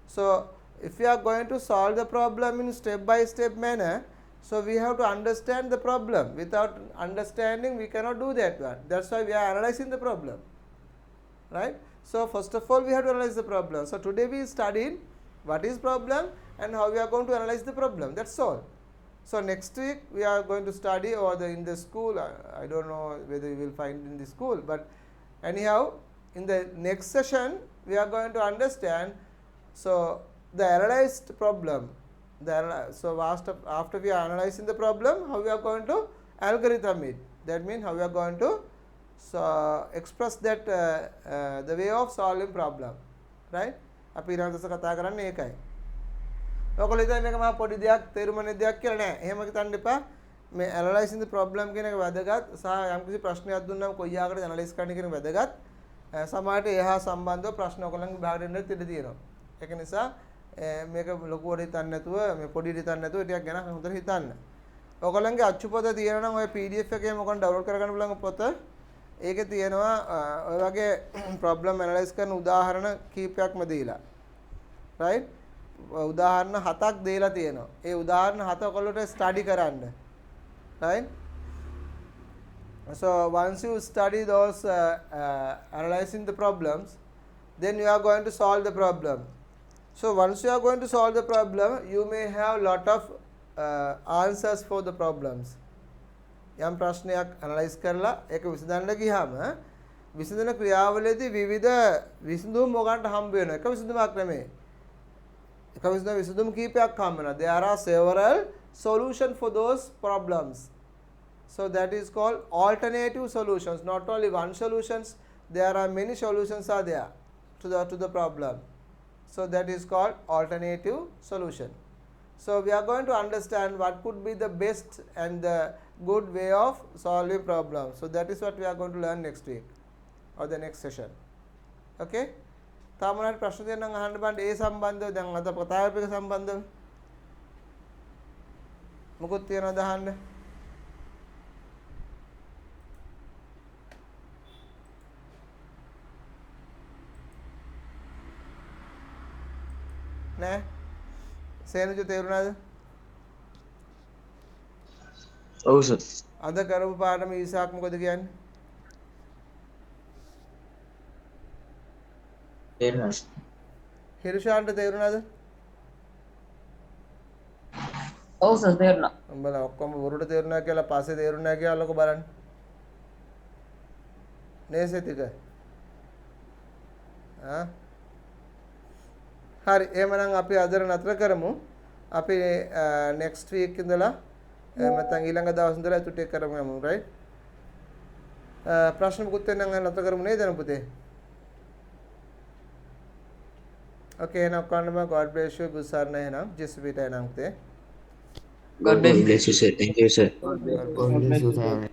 So if we are going to solve the problem in step by step manner, so we have to understand the problem. Without understanding we cannot do that one. That's why we are analyzing the problem. Right? So first of all we have to analyze the problem. So today we studied what is problem and how we are going to analyze the problem. That's all. So next week we are going to study in the school. I don't know whether you will find in the school, but anyhow in the next session we are going to understand so the analyzed problem. So after we are analyzing the problem, how we are going to algorithm it. That means how we are going to express that the way of solving problem. Right? අපි ඊළඟ දවසේ කතා කරන්නේ ඒකයි. ඔයගොල්ලෝ ඉතින් මේක මහා පොඩි දෙයක් තේරුමනේ දෙයක් කියලා නෑ. එහෙම හිතන්න එපා. මේ analyzing the problem කියන එක වැදගත්. සහ යම්කිසි ප්‍රශ්නයක් දුන්නාම කොයි ආකාරයට analyze කරන්න කියන එක වැදගත්. සමහරට එහා සම්බන්ධව ප්‍රශ්න ඔයගොල්ලන්ගේ විභාගෙට එන්න ඉඩ තියෙනවා. ඒක නිසා මේක ලොකුවට හිතන්න නැතුව මේ පොඩියට හිතන්න නැතුව ටිකක් ගැන හොඳට හිතන්න. ඔයගොල්ලන්ගේ අච්චු පොත තියෙනවා නම් ඔය PDF එකේ මොකක්ද ඩවුන්ලෝඩ් කරගන්න පුළුවන් පොත. ඒකේ තියෙනවා ඔය වගේ ප්‍රොබ්ලම් ඇනලයිස් කරන උදාහරණ කීපයක්ම දීලා. right? උදාහරණ 7ක් දීලා තියෙනවා. ඒ උදාහරණ 7 ඔයගොල්ලෝට ස්ටඩි කරන්න. right? So once you study those analyzing the problems, then you are going to solve the problem. So once you are going to solve the problem, you may have lot of answers for the problems. යම් ප්‍රශ්නයක් analyse කරලා ඒක විසඳන්න ගියාම විසඳන ක්‍රියාවලියේදී විවිධ විසඳුම් ඔයගන්ට හම්බ වෙනවා. එක විසඳුමක් නෙමෙයි. එක විසඳුම් කීපයක් හම්බ වෙනවා. There are several solutions for those problems. So that is called alternative solutions. Not only one solutions, there are many solutions are there to the problem. So that is called alternative solution. So we are going to understand what could be the best and the good way of solving problems. So that is what we are going to learn next week or the next session. Okay? තාම මොනවාරි ප්‍රශ්න තියෙනවා නම් අහන්න බලන්න. ඒ සම්බන්ධව දැන් අද කතාව එක සම්බන්ධව මොකක්ද තියෙනවද අහන්න? නෑ සේනජ තේරුණාද? ඔව් සර්. අද කරපු පාඩම ඊසාක් මොකද කියන්නේ? තේරුණා. හිරුෂාන්ට තේරුණාද? ඔව් සර් තේරුණා. උඹලා ඔක්කොම වරුට තේරුණා කියලා පස්සේ තේරුණා කියලාකෝ බලන්න. නේසෙතික. හරි එහෙමනම් අපි අදට නතර කරමු. අපි next week ඉඳලා නැත්නම් ඊළඟ දවස් ඉඳලා ඒතු ටෙක් කරමු යමු right? ප්‍රශ්න මුකුත් වෙනනම් නතර කරමු නේද පුතේ? Okay එහෙනම් කොහොමද God bless you බුසාරණ එහෙනම් ජෙස් පිට එහෙනම් පුතේ. God bless you, sir. Thank you, sir. God bless you, sir.